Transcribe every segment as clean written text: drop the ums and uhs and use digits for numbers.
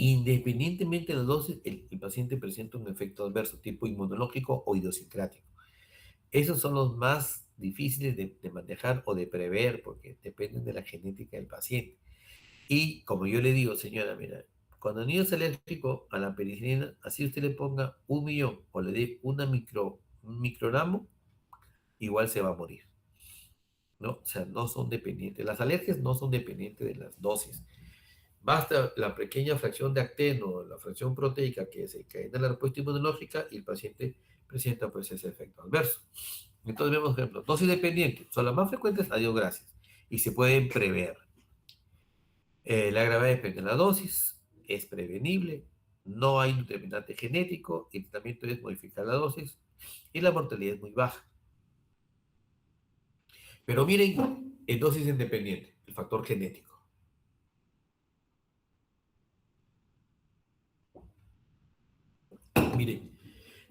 Independientemente de la dosis, el paciente presenta un efecto adverso, tipo inmunológico o idiosincrático. Esos son los más difíciles de manejar o de prever, porque dependen de la genética del paciente. Y como yo le digo, señora, mira, cuando el niño es alérgico a la penicilina, así usted le ponga 1 millón o le dé un microgramo, igual se va a morir, ¿no? O sea, no son dependientes. Las alergias no son dependientes de las dosis. Basta la pequeña fracción de acteno, la fracción proteica que se cae en la respuesta inmunológica y el paciente presenta pues ese efecto adverso. Entonces vemos ejemplos, dosis dependientes, son las más frecuentes, adiós, gracias, y se pueden prever. La gravedad depende de la dosis, es prevenible, no hay un determinante genético, el tratamiento es modificar la dosis y la mortalidad es muy baja. Pero miren, en dosis independiente, el factor genético. Miren,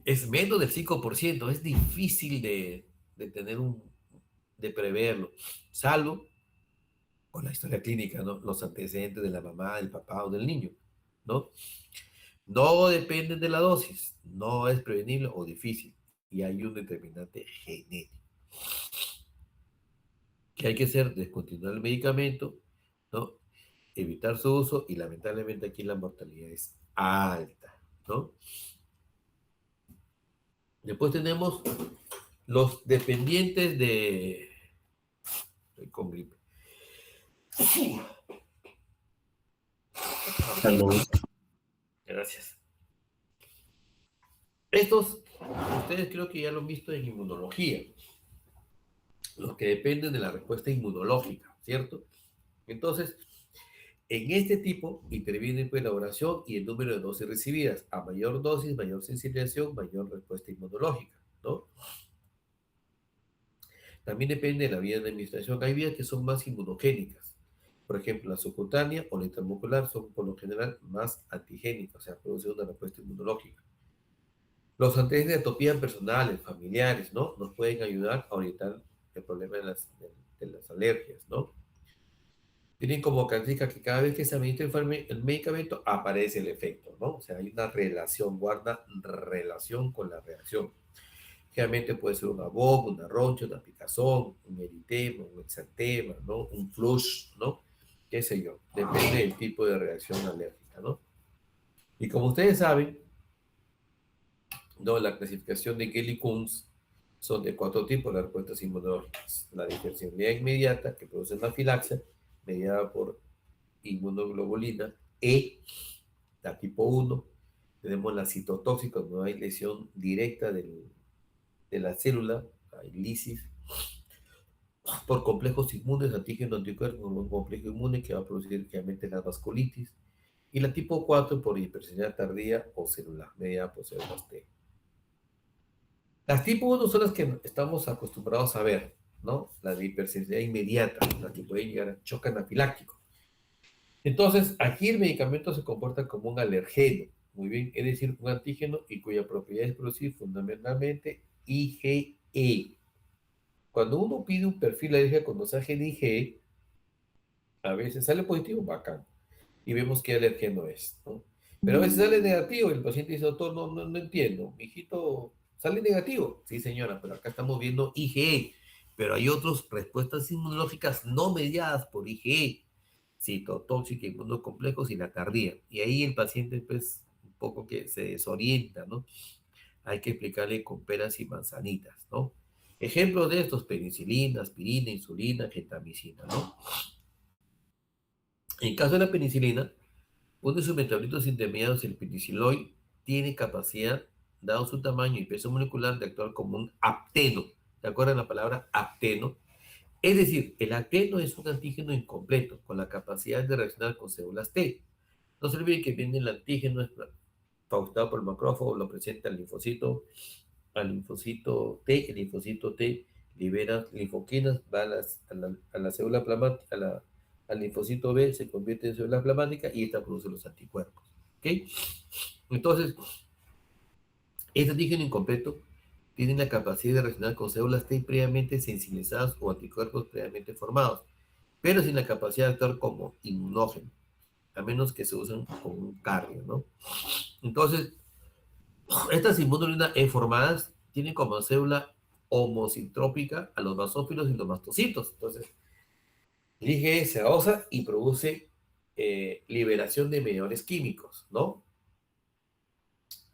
es menos del 5%, es difícil de tener de preverlo, salvo con la historia clínica, ¿no? Los antecedentes de la mamá, del papá o del niño, ¿no? No depende de la dosis, no es prevenible o difícil, y hay un determinante genético. Que hay que hacer, descontinuar el medicamento, ¿no? Evitar su uso, y lamentablemente aquí la mortalidad es alta, ¿no? Después tenemos los dependientes de... Estoy con gripe. Salud. Gracias. Estos, ustedes creo que ya lo han visto en inmunología, los que dependen de la respuesta inmunológica, ¿cierto? Entonces, en este tipo interviene pues, la oración y el número de dosis recibidas. A mayor dosis, mayor sensibilización, mayor respuesta inmunológica, ¿no? También depende de la vía de administración. Hay vías que son más inmunogénicas. Por ejemplo, la subcutánea o la intramuscular son por lo general más antigénicas, o sea, producen una respuesta inmunológica. Los antecedentes de atopía personales, familiares, ¿no? Nos pueden ayudar a orientar el problema de las alergias, ¿no? Tienen como característica que cada vez que se administra el medicamento aparece el efecto, ¿no? O sea, hay una relación, guarda relación con la reacción. Generalmente puede ser una boca, una roncha, una picazón, un eritema, un exantema, ¿no? Un flush, ¿no? Qué sé yo, depende del tipo de reacción alérgica, ¿no? Y como ustedes saben, ¿no? La clasificación de Kelly-Kunz son de 4 tipos las respuestas inmunológicas. La hipersensibilidad inmediata, que produce anafilaxia, mediada por inmunoglobulina E, la tipo 1. Tenemos la citotóxica, no hay lesión directa de la célula, hay lisis, por complejos inmunes, antígeno, anticuerpo, un complejo inmune que va a producir realmente la vasculitis. Y la tipo 4 por hipersensibilidad tardía o celular, mediada por células T. Las tipo 1 son las que estamos acostumbrados a ver, ¿no? La de hipersensibilidad inmediata, la que puede llegar a shock anafiláctico. Entonces, aquí el medicamento se comporta como un alergeno, muy bien, es decir, un antígeno y cuya propiedad es producir fundamentalmente IgE. Cuando uno pide un perfil de alergia con dosaje de IgE, a veces sale positivo, bacán, y vemos qué alergeno es, ¿no? Pero a veces sale negativo y el paciente dice, doctor, no entiendo, mi hijito sale negativo. Sí, señora, pero acá estamos viendo IgE, pero hay otras respuestas inmunológicas no mediadas por IgE, citotóxica, inmunocomplejos y la tardía. Y ahí el paciente, pues, un poco que se desorienta, ¿no? Hay que explicarle con peras y manzanitas, ¿no? Ejemplos de estos, penicilina, aspirina, insulina, gentamicina, ¿no? En caso de la penicilina, uno de sus metabolitos intermediarios, el peniciloid, tiene capacidad, dado su tamaño y peso molecular, de actuar como un apteno. ¿Se acuerdan la palabra apteno? Es decir, el acteno es un antígeno incompleto, con la capacidad de reaccionar con células T. No se olviden que viene el antígeno facultado por el macrófago, lo presenta el linfocito, al linfocito T, el linfocito T libera linfoquinas, va a la célula plasmática, al linfocito B, se convierte en célula plasmática y esta produce los anticuerpos. ¿Ok? Entonces, este antígeno incompleto tiene la capacidad de reaccionar con células T previamente sensibilizadas o anticuerpos previamente formados, pero sin la capacidad de actuar como inmunógeno. a menos que se usen con un cardio, ¿no? Entonces, estas inmunoglobulinas E formadas tienen como célula homocitrópica a los basófilos y los mastocitos. Entonces, el IgE se aosa y produce liberación de mediadores químicos, ¿no?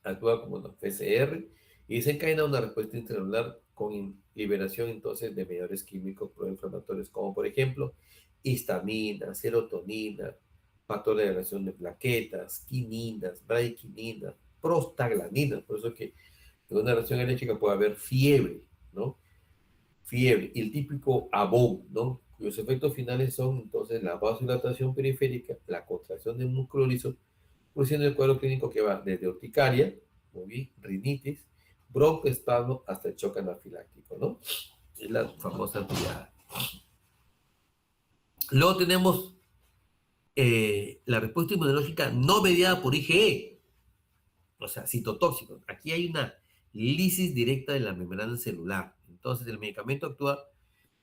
Actúa como los PCR y desencadena una respuesta intracelular con liberación entonces de mediadores químicos proinflamatorios, como por ejemplo histamina, serotonina, factor de elevación de plaquetas, quininas, bradykininas, prostaglandinas. Por eso que en una reacción alérgica puede haber fiebre, ¿no? Fiebre, y el típico ABOM, ¿no? Cuyos efectos finales son entonces la vasodilatación periférica, la contracción del músculo liso, produciendo el cuadro clínico que va desde urticaria, muy bien, rinitis, broncoespasmo hasta el choque anafiláctico, ¿no? Es la famosa triada. Luego tenemos la respuesta inmunológica no mediada por IgE, o sea, citotóxicos. Aquí hay una lisis directa de la membrana celular. Entonces, el medicamento actúa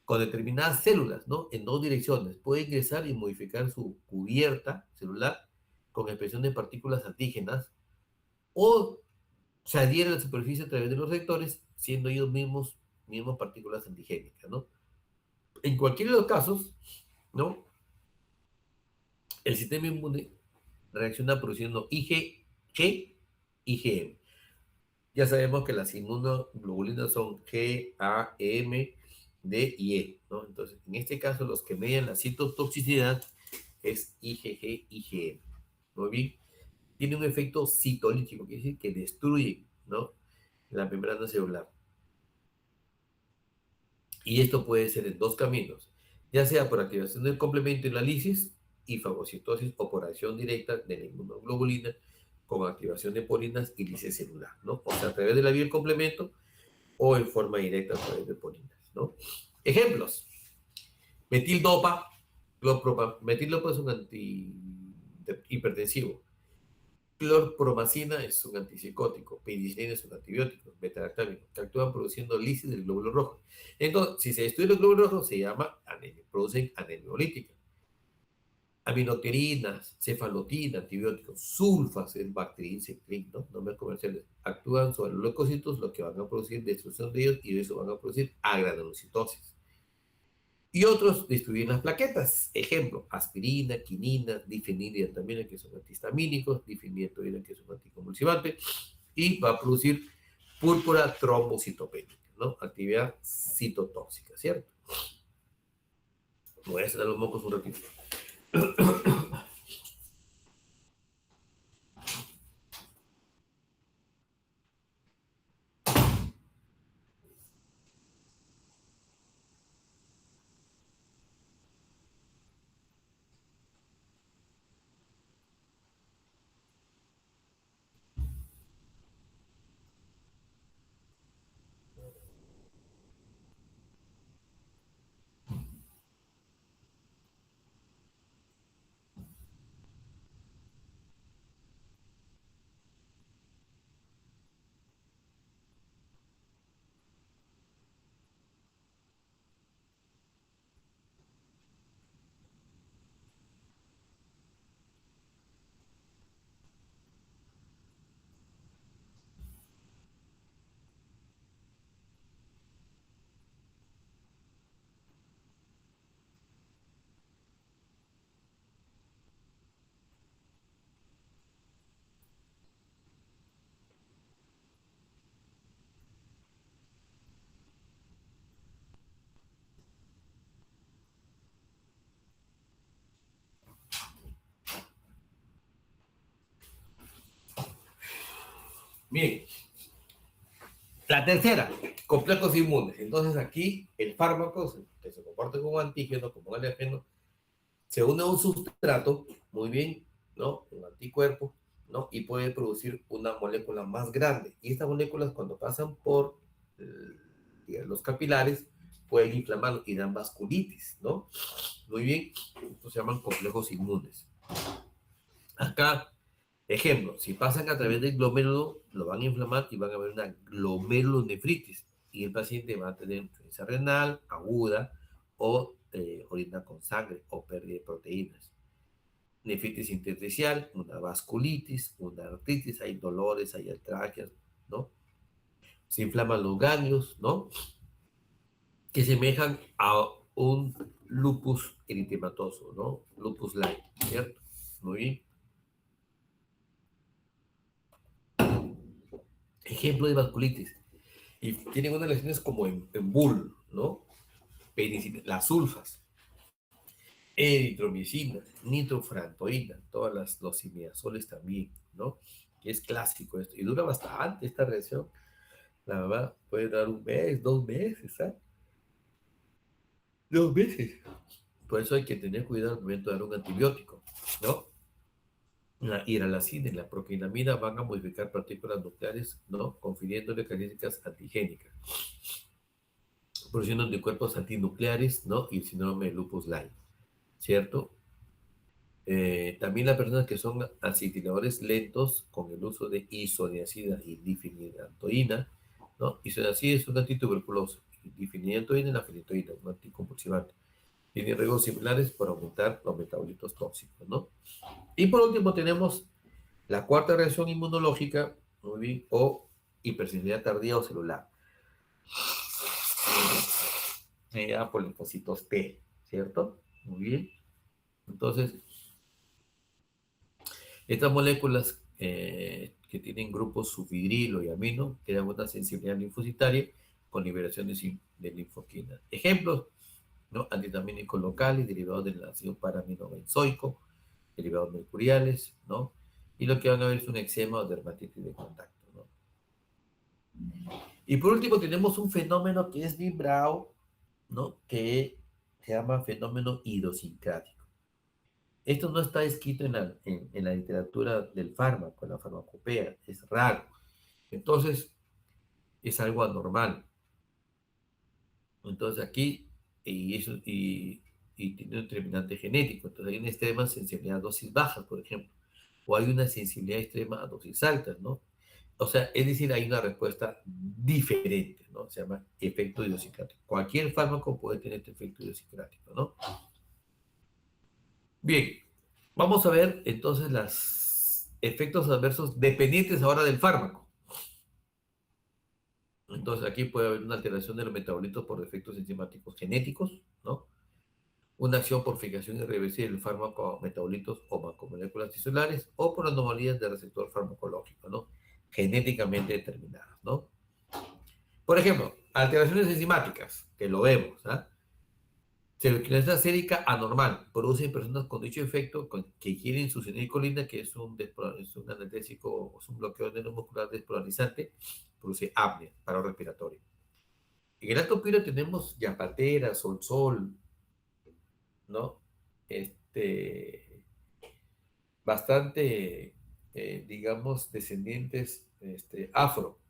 con determinadas células, ¿no? En dos direcciones. Puede ingresar y modificar su cubierta celular con expresión de partículas antígenas o se adhiere a la superficie a través de los receptores, siendo ellos mismos partículas antigénicas, ¿no? En cualquiera de los casos, ¿no? El sistema inmune reacciona produciendo IgG, IgM. Ya sabemos que las inmunoglobulinas son G, A, M, D y E, ¿no? Entonces, en este caso, los que median la citotoxicidad es IgG, IgM. Muy bien. Tiene un efecto citolítico, quiere decir que destruye, ¿no? La membrana celular. Y esto puede ser en dos caminos, ya sea por activación del complemento en la lisis y fagocitosis o por acción directa de la inmunoglobulina con activación de polinas y lisis celular, ¿no? O sea, a través de la vía del complemento o en forma directa a través de polinas, ¿no? Ejemplos: metildopa, clorpropa. Metildopa es un antihipertensivo. Clorpromacina es un antipsicótico, penicilina es un antibiótico, beta-lactámico, que actúan produciendo lisis del glóbulo rojo. Entonces, si se destruye el glóbulo rojo, se llama anemia, producen anemia hemolítica. Aminoterinas, cefalotina, antibióticos, sulfas, el bacterin, ciclin, ¿no? Nombres comerciales, actúan sobre los leucocitos, lo que van a producir destrucción de ellos y eso van a producir agranulocitosis. Y otros distribuyen las plaquetas. Ejemplo, aspirina, quinina, difenhidrotamina, que son antihistamínicos, difenhidrotamina, que es un anticonvulsivante, y va a producir púrpura trombocitopénica, ¿no? Actividad citotóxica, ¿cierto? Voy a cerrar los mocos un ratito. Bien, la tercera, complejos inmunes. Entonces aquí el fármaco, que se comporta como antígeno, como alérgeno, se une a un sustrato, muy bien, ¿no? Un anticuerpo, ¿no? Y puede producir una molécula más grande. Y estas moléculas cuando pasan por los capilares pueden inflamar y dan vasculitis, ¿no? Muy bien, estos se llaman complejos inmunes. Acá, ejemplo, si pasan a través del glomérulo, lo van a inflamar y van a haber una glomerulonefritis. Y el paciente va a tener insuficiencia renal aguda o orina con sangre o pérdida de proteínas. nefritis intersticial, una vasculitis, una artritis, hay dolores, hay artralgias, ¿no? Se inflaman los ganglios, ¿no? Que semejan a un lupus eritematoso, ¿no? Lupus light, ¿cierto? Muy bien. Ejemplo de vasculitis. Y tienen unas lesiones como en bull, ¿no? Penicilina, las sulfas, eritromicina, nitrofurantoína, todas los imidazoles también, ¿no? Que es clásico esto. Y dura bastante esta reacción. La verdad, puede dar un mes, 2 meses, ¿sabes? 2 meses. Por eso hay que tener cuidado al momento de dar un antibiótico, ¿no? La hidralacina y la proquinamida van a modificar partículas nucleares, ¿no? Confiriéndole características antigénicas, produciendo anticuerpos antinucleares, ¿no? Y el síndrome de lupus Lyme, ¿cierto? También las personas que son acetiladores lentos con el uso de isoniazida y difenidantoína, ¿no? Isoniazida es un antituberculoso, y difenidantoína es la fenitoína, un anticonvulsivante. Tiene riesgos similares por aumentar los metabolitos tóxicos, ¿no? Y por último tenemos la cuarta reacción inmunológica, muy bien, o hipersensibilidad tardía o celular, por linfocitos T, ¿cierto? Muy bien. Entonces, estas moléculas que tienen grupos sulfidrilo y amino crean una sensibilidad linfocitaria con liberación de linfoquina. Ejemplos, ¿no? Antihistamínicos locales derivados del ácido paraminobenzoico, derivados mercuriales, ¿no? Y lo que van a ver es un eczema o dermatitis de contacto, ¿no? Y por último tenemos un fenómeno que es bien bravo, ¿no? Que se llama fenómeno idiosincrático. Esto no está escrito en la literatura del fármaco, en la farmacopea, es raro. Entonces, es algo anormal. Entonces, aquí, y tiene un determinante genético. Entonces, hay una extrema sensibilidad a dosis bajas, por ejemplo, o hay una sensibilidad extrema a dosis altas, ¿no? O sea, es decir, hay una respuesta diferente, ¿no? Se llama efecto idiosincrático. Cualquier fármaco puede tener este efecto idiosincrático, ¿no? Bien, vamos a ver entonces los efectos adversos dependientes ahora del fármaco. Entonces aquí puede haber una alteración de los metabolitos por defectos enzimáticos genéticos, ¿no? Una acción por fijación irreversible del fármaco a metabolitos o macromoléculas tisulares o por anomalías del receptor farmacológico, ¿no? Genéticamente determinadas, ¿no? Por ejemplo, alteraciones enzimáticas, que lo vemos, ¿ah? Celulosa sérica anormal, produce en personas con dicho efecto que quieren succinilcolina, que es un anestésico, es un bloqueador neuromuscular despolarizante, produce apnea, paro respiratorio. En el alto piro tenemos yapatera, sol, ¿no? Bastante, digamos, descendientes afro.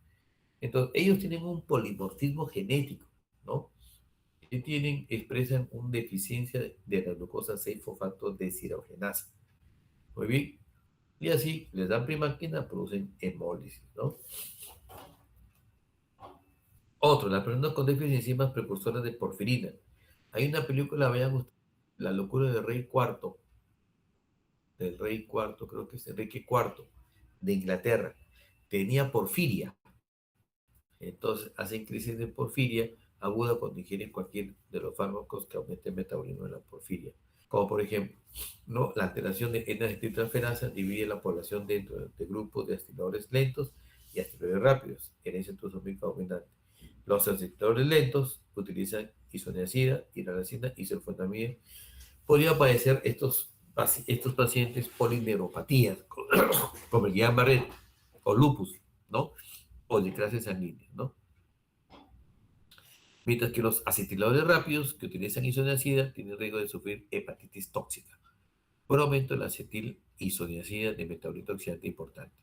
Entonces, ellos tienen un polimorfismo genético, ¿no? Que expresan una deficiencia de la glucosa 6-fosfato deshidrogenasa. Muy bien. Y así les dan primáquina, producen hemólisis, ¿no? Otro, las personas con déficit de enzimas precursoras de porfirina. Hay una película, vean ustedes, La locura del rey cuarto, creo que es Enrique cuarto, de Inglaterra. Tenía porfiria. Entonces hacen crisis de porfiria aguda cuando ingieren cualquier de los fármacos que aumenten el metabolismo de la porfiria. Como por ejemplo, ¿no? La alteración de N-acetiltransferasa divide la población dentro de grupos de aceleradores lentos y aceleradores rápidos, herencia autosómica dominante. Los aceleradores lentos utilizan isoniazida, hidralacina y sulfonamida. Podrían padecer estos pacientes polineuropatías, como el Guillain-Barré o lupus, ¿no? O discrasia sanguínea, ¿no? Mientras que los acetiladores rápidos que utilizan isoniazida tienen riesgo de sufrir hepatitis tóxica por aumento de la acetil isoniazida de metabolito oxidante importante.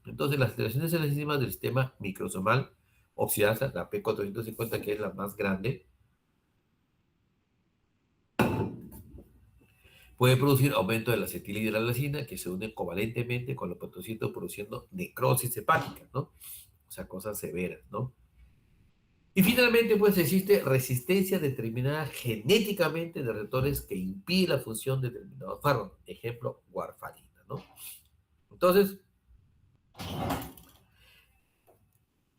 Entonces, las alteraciones en las enzimas del sistema microsomal oxidasa, la P450, que es la más grande, puede producir aumento de la acetilhidralacina, que se une covalentemente con los patocitos produciendo necrosis hepática, ¿no? O sea, cosas severas, ¿no? Y finalmente, pues existe resistencia determinada genéticamente de receptores que impide la función de determinados fármacos. Ejemplo, warfarina, ¿no? Entonces,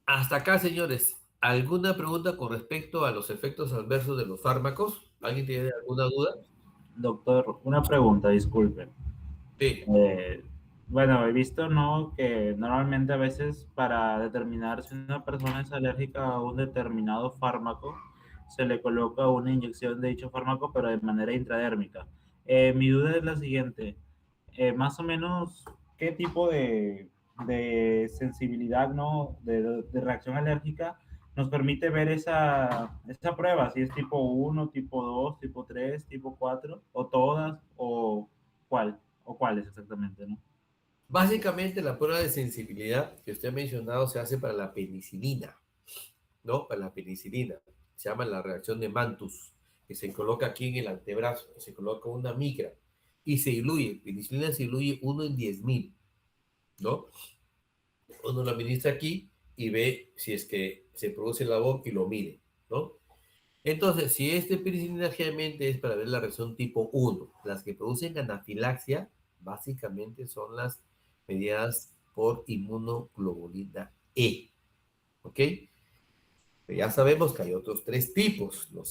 hasta acá, señores. ¿Alguna pregunta con respecto a los efectos adversos de los fármacos? ¿Alguien tiene alguna duda? Doctor, una pregunta, disculpe. Sí. Eh, bueno, he visto, ¿no? Que normalmente a veces para determinar si una persona es alérgica a un determinado fármaco, se le coloca una inyección de dicho fármaco, pero de manera intradérmica. Mi duda es la siguiente, más o menos, ¿qué tipo de sensibilidad, ¿no? De reacción alérgica nos permite ver esa prueba? Si es tipo uno, tipo 2, tipo 3, tipo 4, o todas, o cuál, o cuáles exactamente, ¿no? Básicamente, la prueba de sensibilidad que usted ha mencionado se hace para la penicilina, ¿no? Para la penicilina. Se llama la reacción de Mantus, que se coloca aquí en el antebrazo, se coloca una micra y se diluye. Penicilina se diluye 1 en 10.000, ¿no? Uno lo administra aquí y ve si es que se produce la voz y lo mide, ¿no? Entonces, si este penicilina generalmente es para ver la reacción tipo 1, las que producen anafilaxia básicamente son las mediadas por inmunoglobulina E, ¿ok? Pero ya sabemos que hay otros tres tipos, los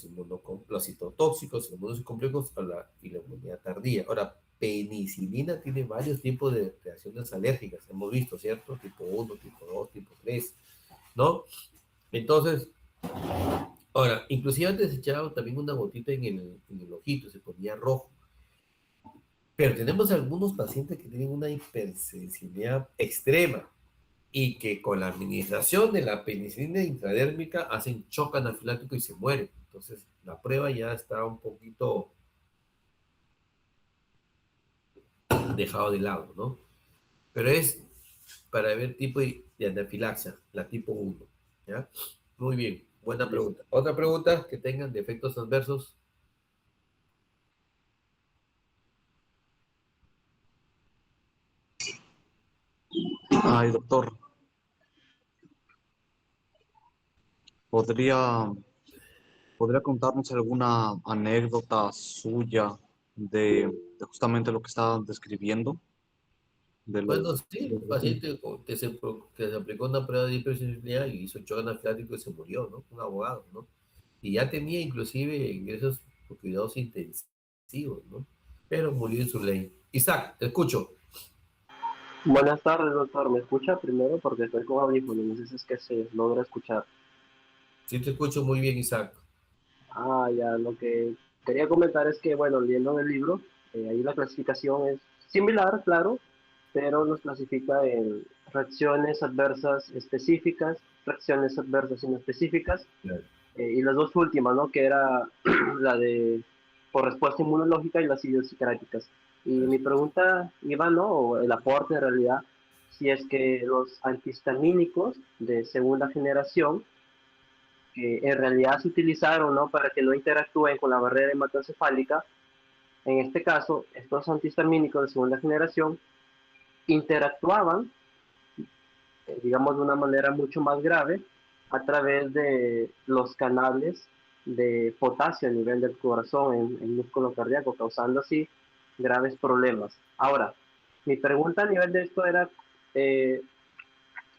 citotóxicos, los inmunocomplejos y la inmunidad tardía. Ahora, penicilina tiene varios tipos de reacciones alérgicas, hemos visto, ¿cierto? Tipo 1, tipo 2, tipo 3, ¿no? Entonces, ahora, inclusive antes se echaba también una gotita en el ojito, se ponía rojo. Pero tenemos algunos pacientes que tienen una hipersensibilidad extrema y que con la administración de la penicilina intradérmica hacen shock anafiláctico y se mueren. Entonces, la prueba ya está un poquito dejado de lado, ¿no? Pero es para ver tipo de anafilaxia, la tipo 1, ¿ya? Muy bien, buena Listo. pregunta. Otra pregunta que tengan de efectos adversos. Ay, doctor, ¿podría, ¿podría contarnos alguna anécdota suya de justamente lo que está describiendo? De Bueno, los, sí, un paciente que se aplicó una prueba de hipersensibilidad y hizo shock anafiláctico y se murió, ¿no? Un abogado, ¿no? Y ya tenía inclusive ingresos por cuidados intensivos, ¿no? Pero murió en su ley. Isaac, te escucho. Buenas tardes, doctor. ¿Me escucha primero? Porque estoy con audífonos. No sé si es que se logra escuchar. Sí, te escucho muy bien, Isaac. Ah, ya. Lo que quería comentar es que, bueno, leyendo en el libro, ahí la clasificación es similar, claro, pero nos clasifica en reacciones adversas específicas, reacciones adversas inespecíficas, Claro. y las dos últimas, ¿no? Que era la de por respuesta inmunológica y las idiosincráticas. Y mi pregunta iba, ¿no? O el aporte en realidad, si es que los antihistamínicos de segunda generación, que en realidad se utilizaron, ¿no? Para que no interactúen con la barrera hematoencefálica, en este caso, estos antihistamínicos de segunda generación interactuaban, digamos, de una manera mucho más grave a través de los canales de potasio a nivel del corazón en músculo cardíaco, causando así graves problemas. Ahora, mi pregunta a nivel de esto era, eh,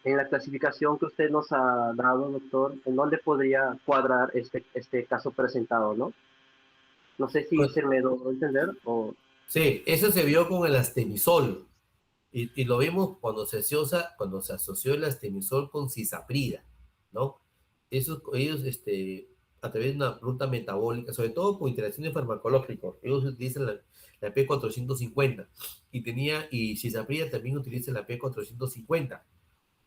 en la clasificación que usted nos ha dado, doctor, ¿en dónde podría cuadrar este caso presentado, no? No sé si Pues, se me dio a entender o... sí, eso se vio con el astemisol. Y lo vimos cuando se asoció el astemisol con cisaprida, ¿no? Ellos, a través de una ruta metabólica, sobre todo por interacciones farmacológicas, ellos utilizan la P450 y cisaprida también utiliza la P450.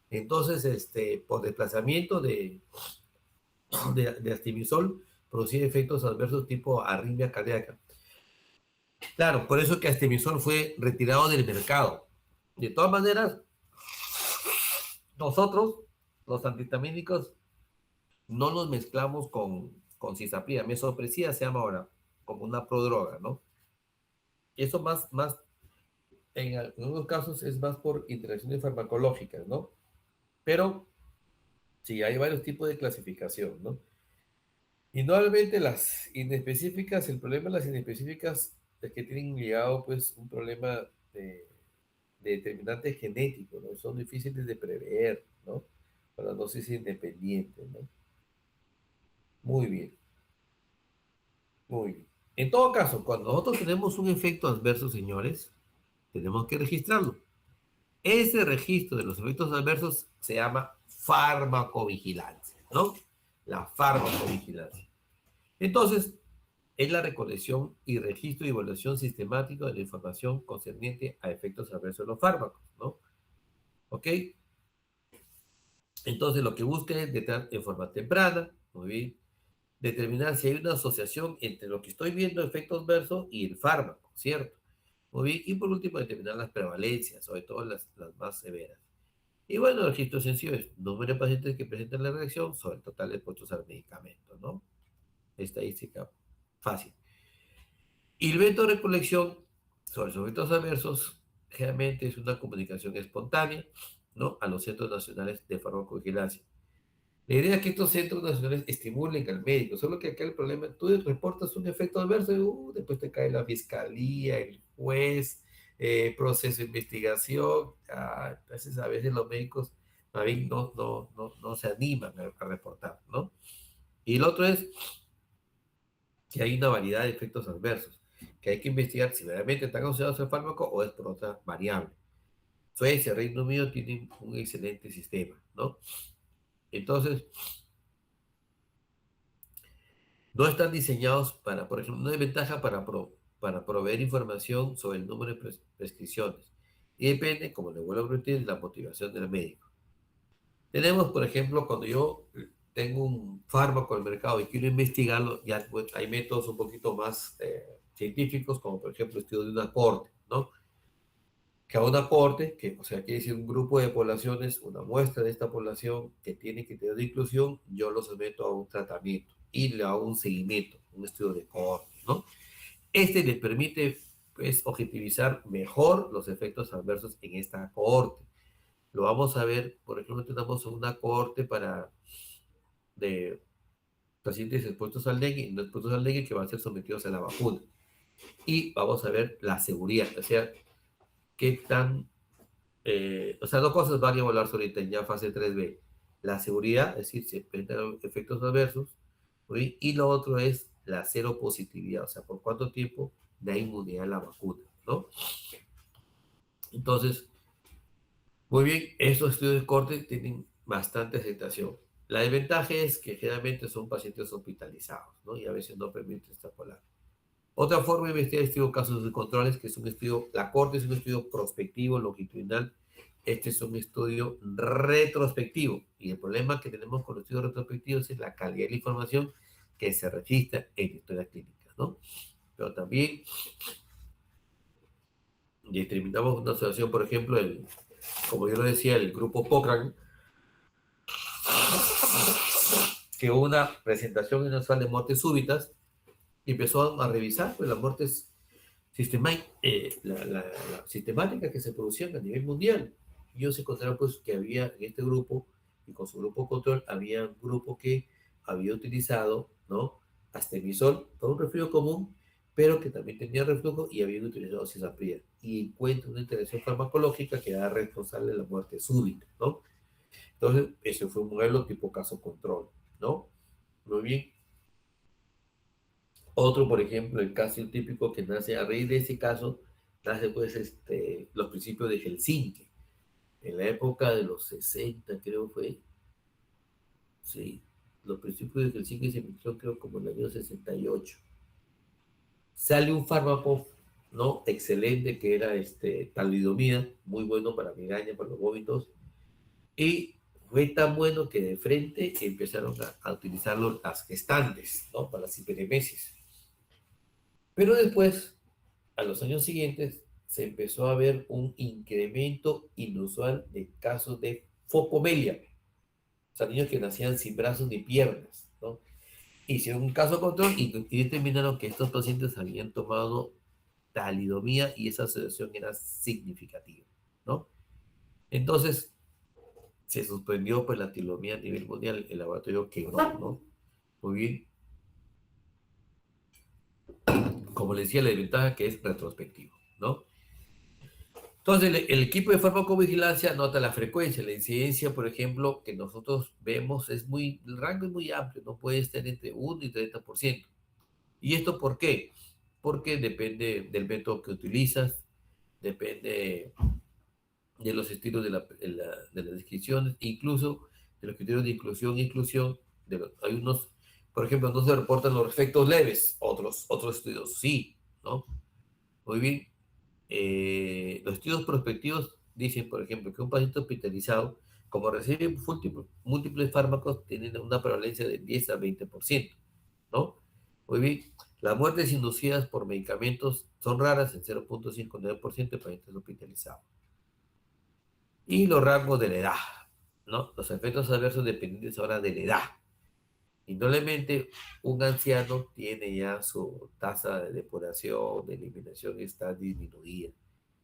Entonces, por desplazamiento de astemisol, producía efectos adversos tipo arritmia cardíaca. Claro, por eso que astemisol fue retirado del mercado. De todas maneras, nosotros, los antihistamínicos, no los mezclamos con cisaprida. Mesopresiva se llama ahora, como una prodroga, ¿no? Eso en algunos casos es más por interacciones farmacológicas, ¿no? Pero Sí, hay varios tipos de clasificación, ¿no? Y normalmente las inespecíficas, el problema de las inespecíficas es que tienen ligado pues un problema de determinante genético, ¿no? Son difíciles de prever, ¿no? Para la dosis independiente, ¿no? Muy bien, muy bien. En todo caso, cuando nosotros tenemos un efecto adverso, señores, tenemos que registrarlo. Ese registro de los efectos adversos se llama farmacovigilancia, ¿no? La farmacovigilancia. Entonces, es la recolección y registro y evaluación sistemática de la información concerniente a efectos adversos de los fármacos, ¿no? ¿Ok? Entonces, lo que busca es detectar en forma temprana, muy bien, determinar si hay una asociación entre lo que estoy viendo, efectos adversos, y el fármaco, ¿cierto? Muy bien, y por último, determinar las prevalencias, sobre todo las más severas. Y bueno, el registro sencillo es número de pacientes que presentan la reacción sobre el total de expuestos al medicamento, ¿no? Estadística fácil. Y el método de recolección sobre los efectos adversos generalmente es una comunicación espontánea, ¿no? A los centros nacionales de farmacovigilancia. La idea es que estos centros nacionales estimulen al médico, solo que acá el problema, tú reportas un efecto adverso y después te cae la fiscalía, el juez, proceso de investigación. Entonces a veces los médicos a veces no se animan a reportar, ¿no? Y el otro es que hay una variedad de efectos adversos, que hay que investigar si realmente están asociados al fármaco o es por otra variable. Suecia, Reino Unido tienen un excelente sistema, ¿no? Entonces, no están diseñados para, por ejemplo, no hay ventaja para proveer información sobre el número de prescripciones. Y depende, como le vuelvo a repetir, de la motivación del médico. Tenemos, por ejemplo, cuando yo tengo un fármaco en el mercado y quiero investigarlo, ya pues, hay métodos un poquito más científicos, como por ejemplo el estudio de una corte, ¿no? Que a una corte, que, o sea, quiere decir un grupo de poblaciones, una muestra de esta población que tiene que tener inclusión, yo lo someto a un tratamiento y le hago un seguimiento, un estudio de corte, ¿no? Este le permite, pues, objetivizar mejor los efectos adversos en esta cohorte. Lo vamos a ver, por ejemplo, tenemos una cohorte de pacientes expuestos al dengue y no expuestos al dengue que van a ser sometidos a la vacuna. Y vamos a ver la seguridad, o sea, qué tan, o sea, dos cosas van a evaluar ahorita en ya fase 3B. La seguridad, es decir, si presentan efectos adversos, ¿sí? Y lo otro es la seropositividad, o sea, por cuánto tiempo da inmunidad a la vacuna, ¿no? Entonces, muy bien, estos estudios de corte tienen bastante aceptación. La desventaja es que generalmente son pacientes hospitalizados, ¿no? Y a veces no permite extrapolar. Otra forma de investigar estudio casos de controles, que es un estudio, la corte es un estudio prospectivo, longitudinal. Este es un estudio retrospectivo. Y el problema que tenemos con los estudios retrospectivos es la calidad de la información que se registra en la historia clínica, ¿no? Pero también determinamos una asociación, por ejemplo, como yo lo decía, el grupo Cochrane, que hubo una presentación inusual de muertes súbitas y empezó a revisar pues, las muertes sistemáticas que se producían a nivel mundial. Y ellos encontraron pues, que había en este grupo, y con su grupo control, había un grupo que había utilizado, ¿no? Astemisol, todo un resfrío común, pero que también tenía reflujo y habían utilizado cisaprida. Y encuentra una interacción farmacológica que era responsable de la muerte súbita, ¿no? Entonces, ese fue un modelo tipo caso control, ¿no? Muy bien. Otro, por ejemplo, el caso típico que nace a raíz de ese caso, nace pues los principios de Helsinki. En la época de los 60, creo fue, sí, los principios de Helsinki se emitieron creo como en el año 68. Sale un fármaco, ¿no? Excelente, que era talidomida, muy bueno para migraña, para los vómitos, y fue tan bueno que de frente empezaron a utilizarlo las gestantes, ¿no? Para las hiperemesis. Pero después, a los años siguientes, se empezó a ver un incremento inusual de casos de focomelia, o sea, niños que nacían sin brazos ni piernas, ¿no? Hicieron un caso control y determinaron que estos pacientes habían tomado talidomida y esa asociación era significativa, ¿no? Entonces, se suspendió pues la tilomía a nivel mundial, el laboratorio quebró, ¿no? Muy bien. Como les decía, la desventaja que es retrospectivo, ¿no? Entonces, el equipo de farmacovigilancia nota la frecuencia, la incidencia, por ejemplo, que nosotros vemos el rango es muy amplio, no puede estar entre 1 y 30%. ¿Y esto por qué? Porque depende del método que utilizas, depende de los estilos de las descripciones, incluso de los criterios de inclusión e exclusión. Hay unos, por ejemplo, no se reportan los efectos leves, otros estudios sí, ¿no? Muy bien. Los estudios prospectivos dicen, por ejemplo, que un paciente hospitalizado, como recibe múltiples fármacos, tiene una prevalencia de 10 a 20%, ¿no? Muy bien. Las muertes inducidas por medicamentos son raras en 0.59% de pacientes hospitalizados. Y los rangos de la edad, ¿no? Los efectos adversos dependientes ahora de la edad. Indudablemente, un anciano tiene ya su tasa de depuración, de eliminación está disminuida.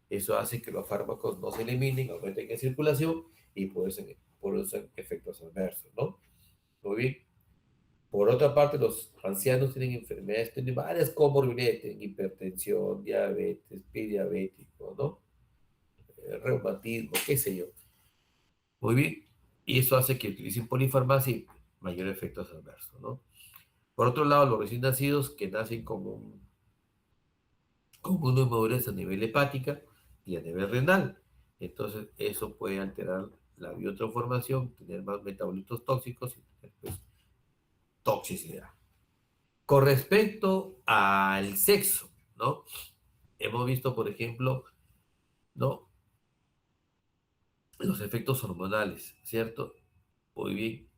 Eso hace que los fármacos no se eliminen, aumenten en circulación y producen efectos adversos, ¿no? Muy bien. Por otra parte, los ancianos tienen enfermedades, tienen varias comorbilidades, tienen hipertensión, diabetes, prediabético, ¿no? Reumatismo, qué sé yo. Muy bien. Y eso hace que utilicen polifarmacia y mayores efectos adversos, ¿no? Por otro lado, los recién nacidos que nacen con una inmadurez a nivel hepática y a nivel renal. Entonces, eso puede alterar la biotransformación, tener más metabolitos tóxicos y tener pues, toxicidad. Con respecto al sexo, ¿no? Hemos visto, por ejemplo, ¿no? Los efectos hormonales, ¿cierto? Muy bien.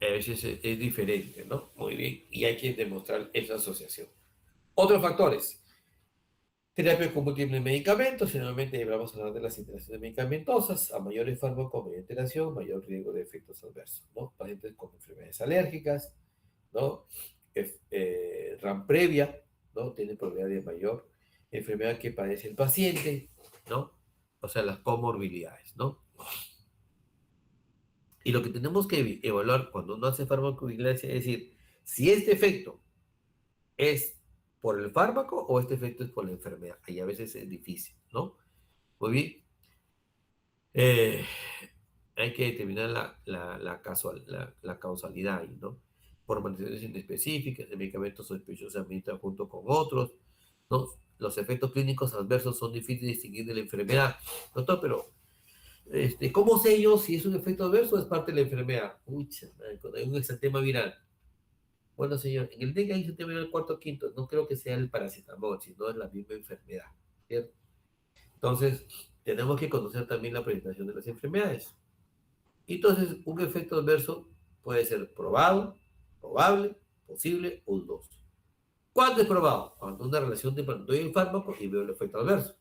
A veces es diferente, ¿no? Muy bien. Y hay que demostrar esa asociación. Otros factores. Terapia con múltiples medicamentos, generalmente vamos a hablar de las interacciones medicamentosas, a mayores fármacos, mayor interacción, mayor riesgo de efectos adversos, ¿no? Pacientes con enfermedades alérgicas, ¿no? RAM previa, ¿no? Tiene probabilidad de mayor enfermedad que padece el paciente, ¿no? O sea, las comorbilidades, ¿no? Y lo que tenemos que evaluar cuando uno hace farmacovigilancia es decir, si este efecto es por el fármaco o este efecto es por la enfermedad. Ahí a veces es difícil, ¿no? Muy bien. Eh, hay que determinar la causalidad ahí, ¿no? Por manifestaciones inespecíficas, el medicamento sospechoso se administra junto con otros, ¿no? Los efectos clínicos adversos son difíciles de distinguir de la enfermedad. Doctor, pero, ¿cómo sé yo si es un efecto adverso o es parte de la enfermedad? Uy, cuando hay un exantema viral. Bueno, señor, en el dengue hay exantema viral cuarto o quinto. No creo que sea el paracetamol, sino es la misma enfermedad, ¿cierto? Entonces, tenemos que conocer también la presentación de las enfermedades. Entonces, un efecto adverso puede ser probado, probable, posible o dudoso. ¿Cuándo es probado? Cuando una relación de doy el fármaco y veo el efecto adverso.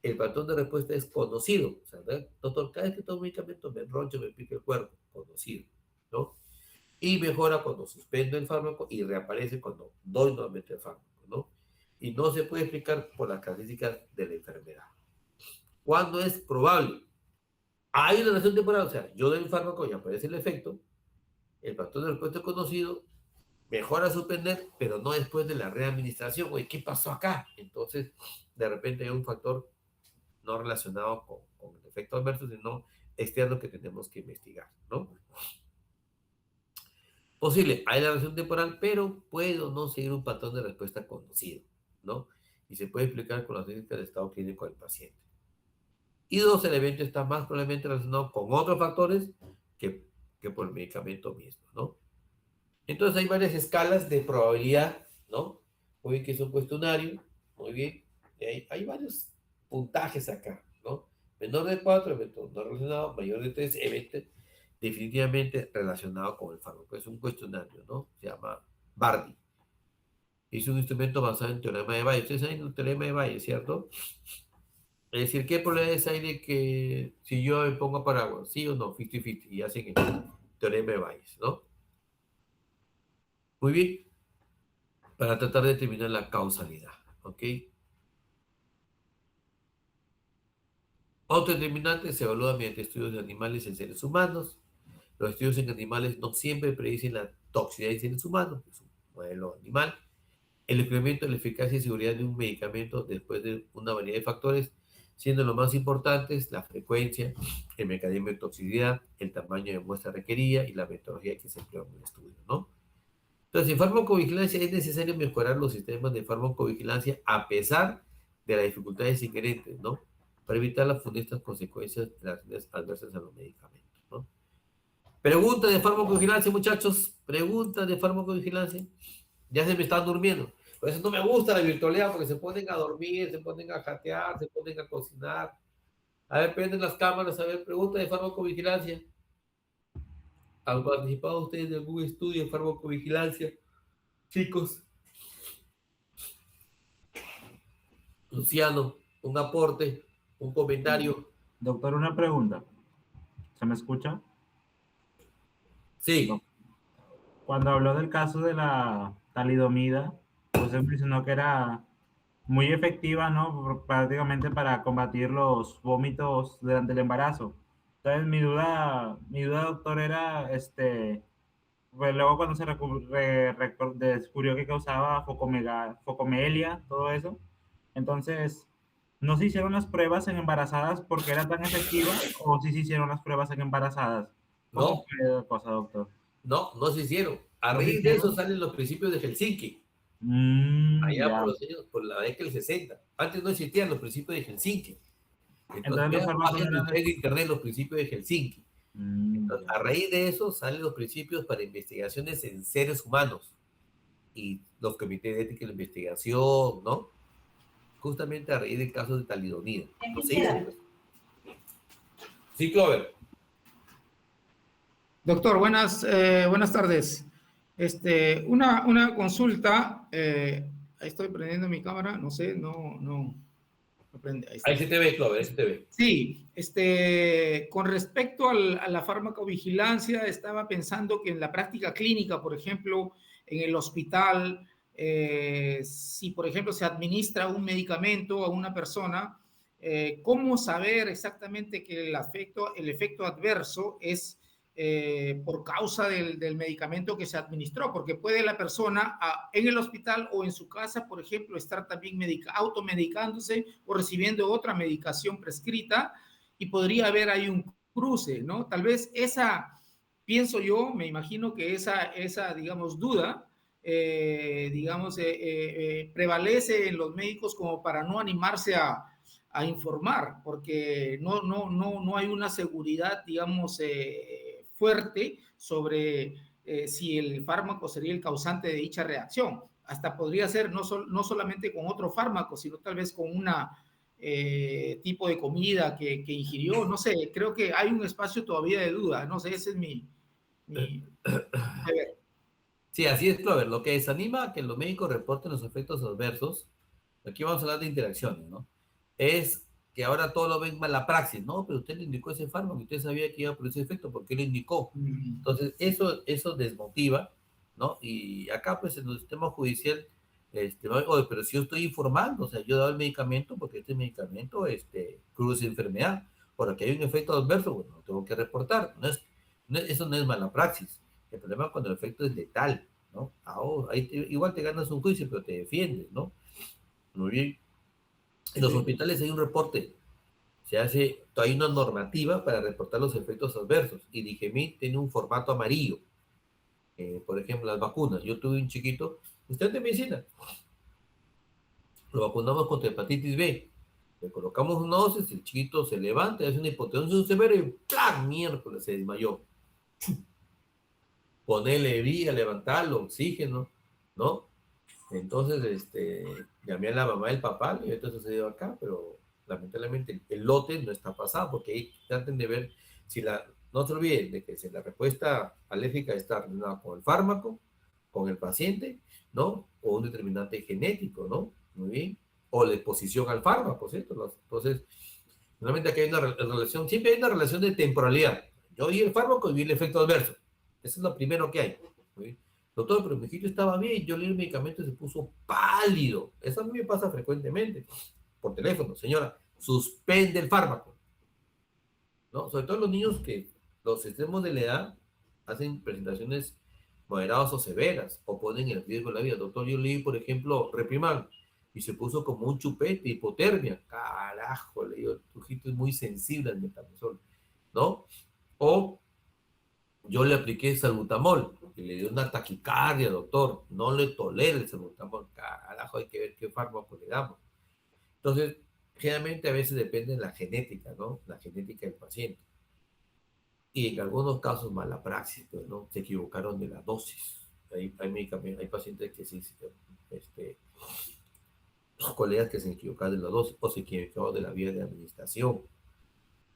El patrón de respuesta es conocido. O sea, ¿verdad? Doctor, cada vez que tomo medicamento me enroncho, me pica el cuerpo. Conocido, ¿no? Y mejora cuando suspendo el fármaco y reaparece cuando doy nuevamente el fármaco, ¿no? Y no se puede explicar por las características de la enfermedad. ¿Cuándo es probable? Hay una relación temporal, o sea, yo doy el fármaco y aparece el efecto, el patrón de respuesta es conocido, mejora suspender, pero no después de la readministración. Oye, ¿qué pasó acá? Entonces, de repente hay un factor no relacionado con el efecto adverso, sino externo que tenemos que investigar, ¿no? Posible, hay la relación temporal, pero puede o no seguir un patrón de respuesta conocido, ¿no? Y se puede explicar con las técnicas de estado clínico del paciente. Y dos, el evento está más probablemente relacionado con otros factores que, que por el medicamento mismo, ¿no? Entonces hay varias escalas de probabilidad, ¿no? Muy bien, que es un cuestionario, muy bien. Y hay varios puntajes acá, ¿no? Menor de 4, evento no relacionado, mayor de 3, evento definitivamente relacionado con el fármaco. Es un cuestionario, ¿no? Se llama Bardi. Es un instrumento basado en teorema de Bayes. Ustedes saben el teorema de Bayes, ¿cierto? Es decir, ¿qué probabilidades hay de que si yo me pongo paraguas, sí o no, 50-50, y hacen el teorema de Bayes, ¿no? Muy bien, para tratar de determinar la causalidad, ¿ok? Autodeterminante se evalúa mediante estudios de animales en seres humanos. Los estudios en animales no siempre predicen la toxicidad en seres humanos, es un modelo animal. El incremento de la eficacia y seguridad de un medicamento después de una variedad de factores, siendo los más importantes la frecuencia, el mecanismo de toxicidad, el tamaño de muestra requerida y la metodología que se emplea en el estudio, ¿no? Entonces, en farmacovigilancia es necesario mejorar los sistemas de farmacovigilancia a pesar de las dificultades inherentes, ¿no? Para evitar las funestas consecuencias de las reacciones adversas a los medicamentos, ¿no? Pregunta de farmacovigilancia, muchachos. Pregunta de farmacovigilancia. Ya se me están durmiendo. Por eso no me gusta la virtualidad, porque se ponen a dormir, se ponen a jatear, se ponen a cocinar. A ver, prenden las cámaras. A ver, pregunta de farmacovigilancia. ¿Han participado ustedes de algún estudio de farmacovigilancia? Chicos. Luciano, un aporte, un comentario. Doctor, una pregunta. ¿Se me escucha? Sí. Cuando habló del caso de la talidomida, usted mencionó que era muy efectiva, ¿no? Prácticamente para combatir los vómitos durante el embarazo. Entonces, mi duda, doctor, era, pues luego cuando se descubrió que causaba focomelia, todo eso, entonces, ¿no se hicieron las pruebas en embarazadas porque era tan efectiva o sí se hicieron las pruebas en embarazadas? ¿Cómo No, fue la cosa, doctor? no se hicieron. A ¿No se raíz de eso hicieron? salen los principios de Helsinki, allá Ya. por los años, por la década del 60. Antes no existían los principios de Helsinki. Entonces, Entonces los fármacos bajen eran... ustedes en internet los principios de Helsinki. Entonces, Ya. a raíz de eso salen los principios para investigaciones en seres humanos y los comités de ética y la investigación, ¿no? Justamente a raíz del caso de talidomida. No se hizo, pues. Sí, Clover. Doctor, buenas tardes. Una consulta. Ahí estoy prendiendo mi cámara. No sé, no prende. Ahí está. Ahí se te ve, Clover, ahí se te ve. Sí, con respecto a la farmacovigilancia, estaba pensando que en la práctica clínica, por ejemplo, en el hospital, si por ejemplo se administra un medicamento a una persona, ¿cómo saber exactamente que el efecto adverso es por causa del medicamento que se administró? Porque puede la persona en el hospital o en su casa, por ejemplo, estar también automedicándose o recibiendo otra medicación prescrita y podría haber ahí un cruce, ¿no? Tal vez pienso yo, me imagino que esa digamos, duda, prevalece en los médicos como para no animarse a informar, porque no hay una seguridad, digamos, fuerte sobre si el fármaco sería el causante de dicha reacción. Hasta podría ser no solamente con otro fármaco, sino tal vez con una tipo de comida que ingirió. No sé, creo que hay un espacio todavía de duda. No sé, ese es mi a ver. Sí, así es, Clover. Lo que desanima a que los médicos reporten los efectos adversos, aquí vamos a hablar de interacciones, ¿no? Es que ahora todo lo ven mala praxis, ¿no? Pero usted le indicó ese fármaco, usted sabía que iba a producir efecto, ¿por qué lo indicó? Entonces, eso desmotiva, ¿no? Y acá, pues, en el sistema judicial, oye, pero si yo estoy informando, o sea, yo he dado el medicamento porque este medicamento, produce enfermedad, por que hay un efecto adverso, bueno, lo tengo que reportar, eso no es mala praxis. El problema es cuando el efecto es letal, ¿no? Ahora, igual te ganas un juicio, pero te defiendes, ¿no? Muy bien. En los hospitales hay un reporte, hay una normativa para reportar los efectos adversos, y Digemit tiene un formato amarillo. Por ejemplo, las vacunas. Yo tuve un chiquito, estudiante de medicina, lo vacunamos contra hepatitis B, le colocamos una dosis, el chiquito se levanta, hace una hipotensión severa y ¡plá! Miércoles se desmayó. Ponerle vía, levantarlo, oxígeno, ¿no? Entonces, llamé a la mamá del papá, y esto sucedió acá, pero lamentablemente el lote no está pasado, porque ahí traten de ver no se olviden de que si la respuesta alérgica está relacionada con el fármaco, con el paciente, ¿no? O un determinante genético, ¿no? Muy bien. O la exposición al fármaco, ¿cierto? Entonces, realmente aquí hay una relación, siempre hay una relación de temporalidad. Yo vi el fármaco y vi el efecto adverso. Eso es lo primero que hay. Muy bien. Doctor, pero mi hijito estaba bien, yo le di el medicamento y se puso pálido. Eso a mí me pasa frecuentemente. Por teléfono, señora, suspende el fármaco. ¿no? Sobre todo los niños que los extremos de la edad hacen presentaciones moderadas o severas o ponen en riesgo la vida. Doctor, yo leí, por ejemplo, Reprimand y se puso como un chupete, hipotermia. Carajo, le digo, tu hijito es muy sensible al metamizol, ¿no? O yo le apliqué salbutamol y le dio una taquicardia, doctor. No le tolera el salbutamol. Carajo, hay que ver qué fármaco le damos. Entonces, generalmente a veces depende de la genética, ¿no? La genética del paciente. Y en algunos casos mala praxis, pues, ¿no? Se equivocaron de la dosis. Hay medicamentos, hay pacientes que sí, colegas que se equivocaron de la dosis o se equivocaron de la vía de administración.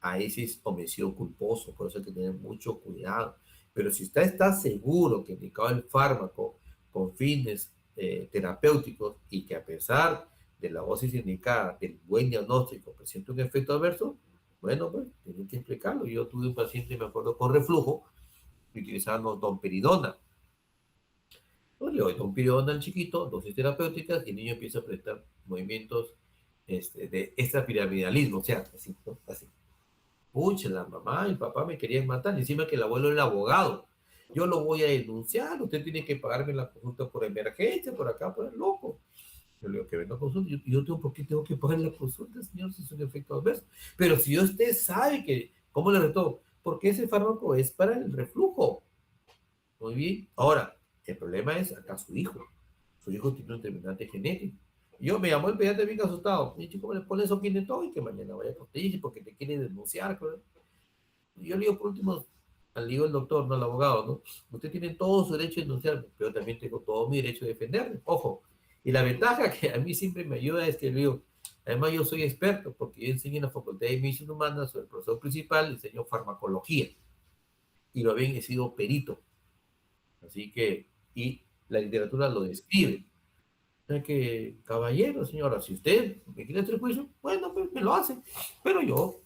Ahí sí es homicidio culposo, por eso hay que tener mucho cuidado. Pero si usted está seguro que indicado el fármaco con fines terapéuticos y que a pesar de la dosis indicada, del buen diagnóstico, presenta un efecto adverso, bueno, pues tienen que explicarlo. Yo tuve un paciente, me acuerdo, con reflujo, y utilizábamos domperidona. Pues le doy domperidona al chiquito, dosis terapéuticas, y el niño empieza a presentar movimientos de extrapiramidalismo, o sea, así, ¿no? Así. Pucha, la mamá y el papá me querían matar, encima que el abuelo era abogado. Yo lo voy a denunciar, usted tiene que pagarme la consulta por emergencia, por acá, por el loco. Yo le digo que venga a consulta. Yo tengo, ¿por qué tengo que pagar la consulta, señor, si es un efecto adverso? Pero si usted sabe que, ¿cómo le retó? Porque ese fármaco es para el reflujo. Muy bien. Ahora, el problema es acá su hijo. Su hijo tiene un determinante genético. Yo me llamó el pediatra bien asustado. Me dice, ¿cómo le pones eso de todo? Y que mañana vaya a protegerse porque te quiere denunciar. Y yo le digo, por último, le digo el doctor, no el abogado, ¿no? Usted tiene todo su derecho de denunciarme, pero también tengo todo mi derecho de defenderme. Ojo. Y la ventaja que a mí siempre me ayuda es que le digo, además yo soy experto porque yo enseño en la Facultad de Medicina Humana, soy el profesor principal, enseño farmacología. Y lo bien he sido perito. Así que, y la literatura lo describe. O sea que, caballero, señora, si usted me quiere hacer juicio, bueno, pues me lo hace. Pero yo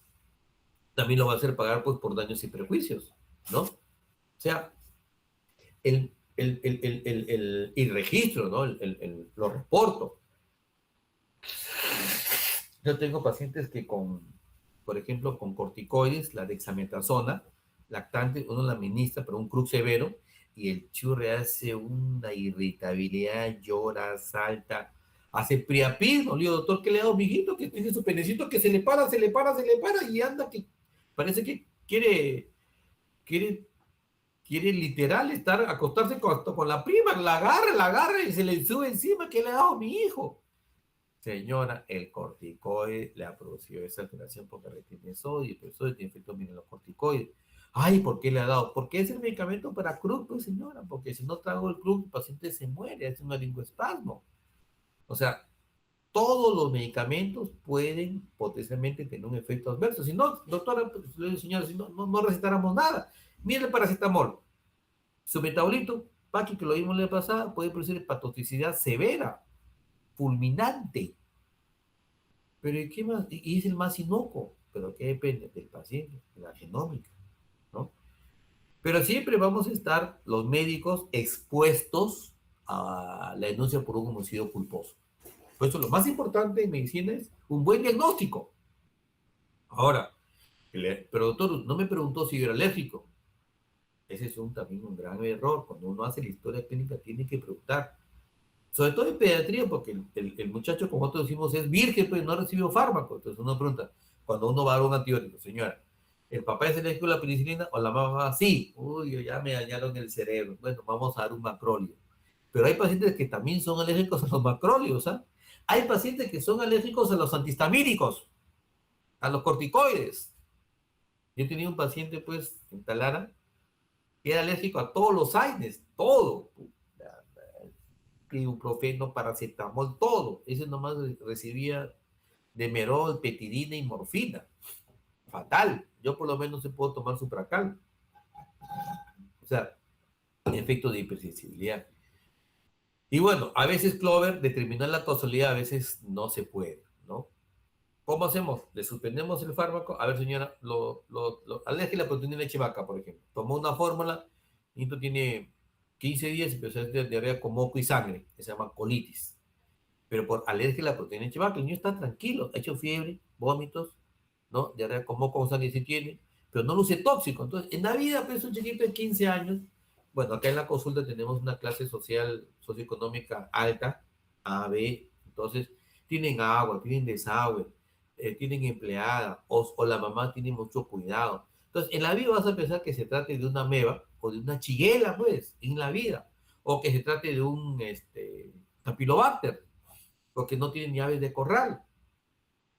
también lo voy a hacer pagar pues, por daños y perjuicios, ¿no? O sea, el registro, ¿no? Lo reporto. Yo tengo pacientes que por ejemplo, con corticoides, la dexametasona, lactante, uno la administra, pero un crux severo, y el churre hace una irritabilidad, llora, salta, hace priapismo. Le digo, doctor, ¿qué le ha dado, mijito? Que tiene su penecito que se le para, y anda que parece que quiere literal acostarse con la prima, la agarra y se le sube encima. ¿Qué le ha dado a mi hijo? Señora, el corticoide le ha producido esa alteración porque retiene sodio, pero el sodio tiene efecto mineralocorticoide. Ay, ¿por qué le ha dado? Porque es el medicamento para CRUC, pues señora, porque si no trago el CRUC, el paciente se muere, es un laringoespasmo. O sea, todos los medicamentos pueden potencialmente tener un efecto adverso. Si no, doctora, pues, señora, si no recetáramos nada. Mire el paracetamol. Su metabolito, Paqui, que lo vimos la pasada, puede producir hepatotoxicidad severa, fulminante. Pero ¿y qué más? Y es el más inocuo. Pero ¿qué depende? Del paciente, de la genómica, ¿no? Pero siempre vamos a estar los médicos expuestos a la denuncia por un homicidio culposo. Por eso lo más importante en medicina es un buen diagnóstico. Ahora, pero doctor, no me preguntó si yo era alérgico. Ese es también un gran error. Cuando uno hace la historia clínica, tiene que preguntar. Sobre todo en pediatría, porque el muchacho, como nosotros decimos, es virgen, pues no ha recibido fármaco. Entonces uno pregunta, cuando uno va a dar un antibiótico, señora, ¿el papá es alérgico a la penicilina o la mamá? Sí. Uy, ya me dañaron el cerebro. Bueno, vamos a dar un macróleo. Pero hay pacientes que también son alérgicos a los macróleos, ¿ah? Hay pacientes que son alérgicos a los antihistamínicos, a los corticoides. Yo tenía un paciente, pues, en Talara, que era alérgico a todos los AINES, todo. Ibuprofeno, paracetamol, todo. Ese nomás recibía Demerol, petidina y morfina. Fatal. Yo por lo menos se puedo tomar Supracal. O sea, efecto de hipersensibilidad. Y bueno, a veces Clover, determinar la causalidad, a veces no se puede, ¿no? ¿Cómo hacemos? Le suspendemos el fármaco. A ver, señora, alergia a la proteína de leche vaca, por ejemplo. Tomó una fórmula, y esto tiene 15 días y empezó a tener diarrea con moco y sangre, que se llama colitis. Pero por alergia a la proteína de leche vaca, el niño está tranquilo, ha hecho fiebre, vómitos, ¿no? Diarrea con moco con sangre si tiene, pero no luce tóxico. Entonces, en la vida, pues un chiquito de 15 años, bueno, acá en la consulta tenemos una clase social, socioeconómica alta, A, B, entonces tienen agua, tienen desagüe, tienen empleada, o la mamá tiene mucho cuidado. Entonces, en la vida vas a pensar que se trate de una ameba o de una chiguela, pues, en la vida, o que se trate de un Campylobacter, porque no tienen llaves de corral.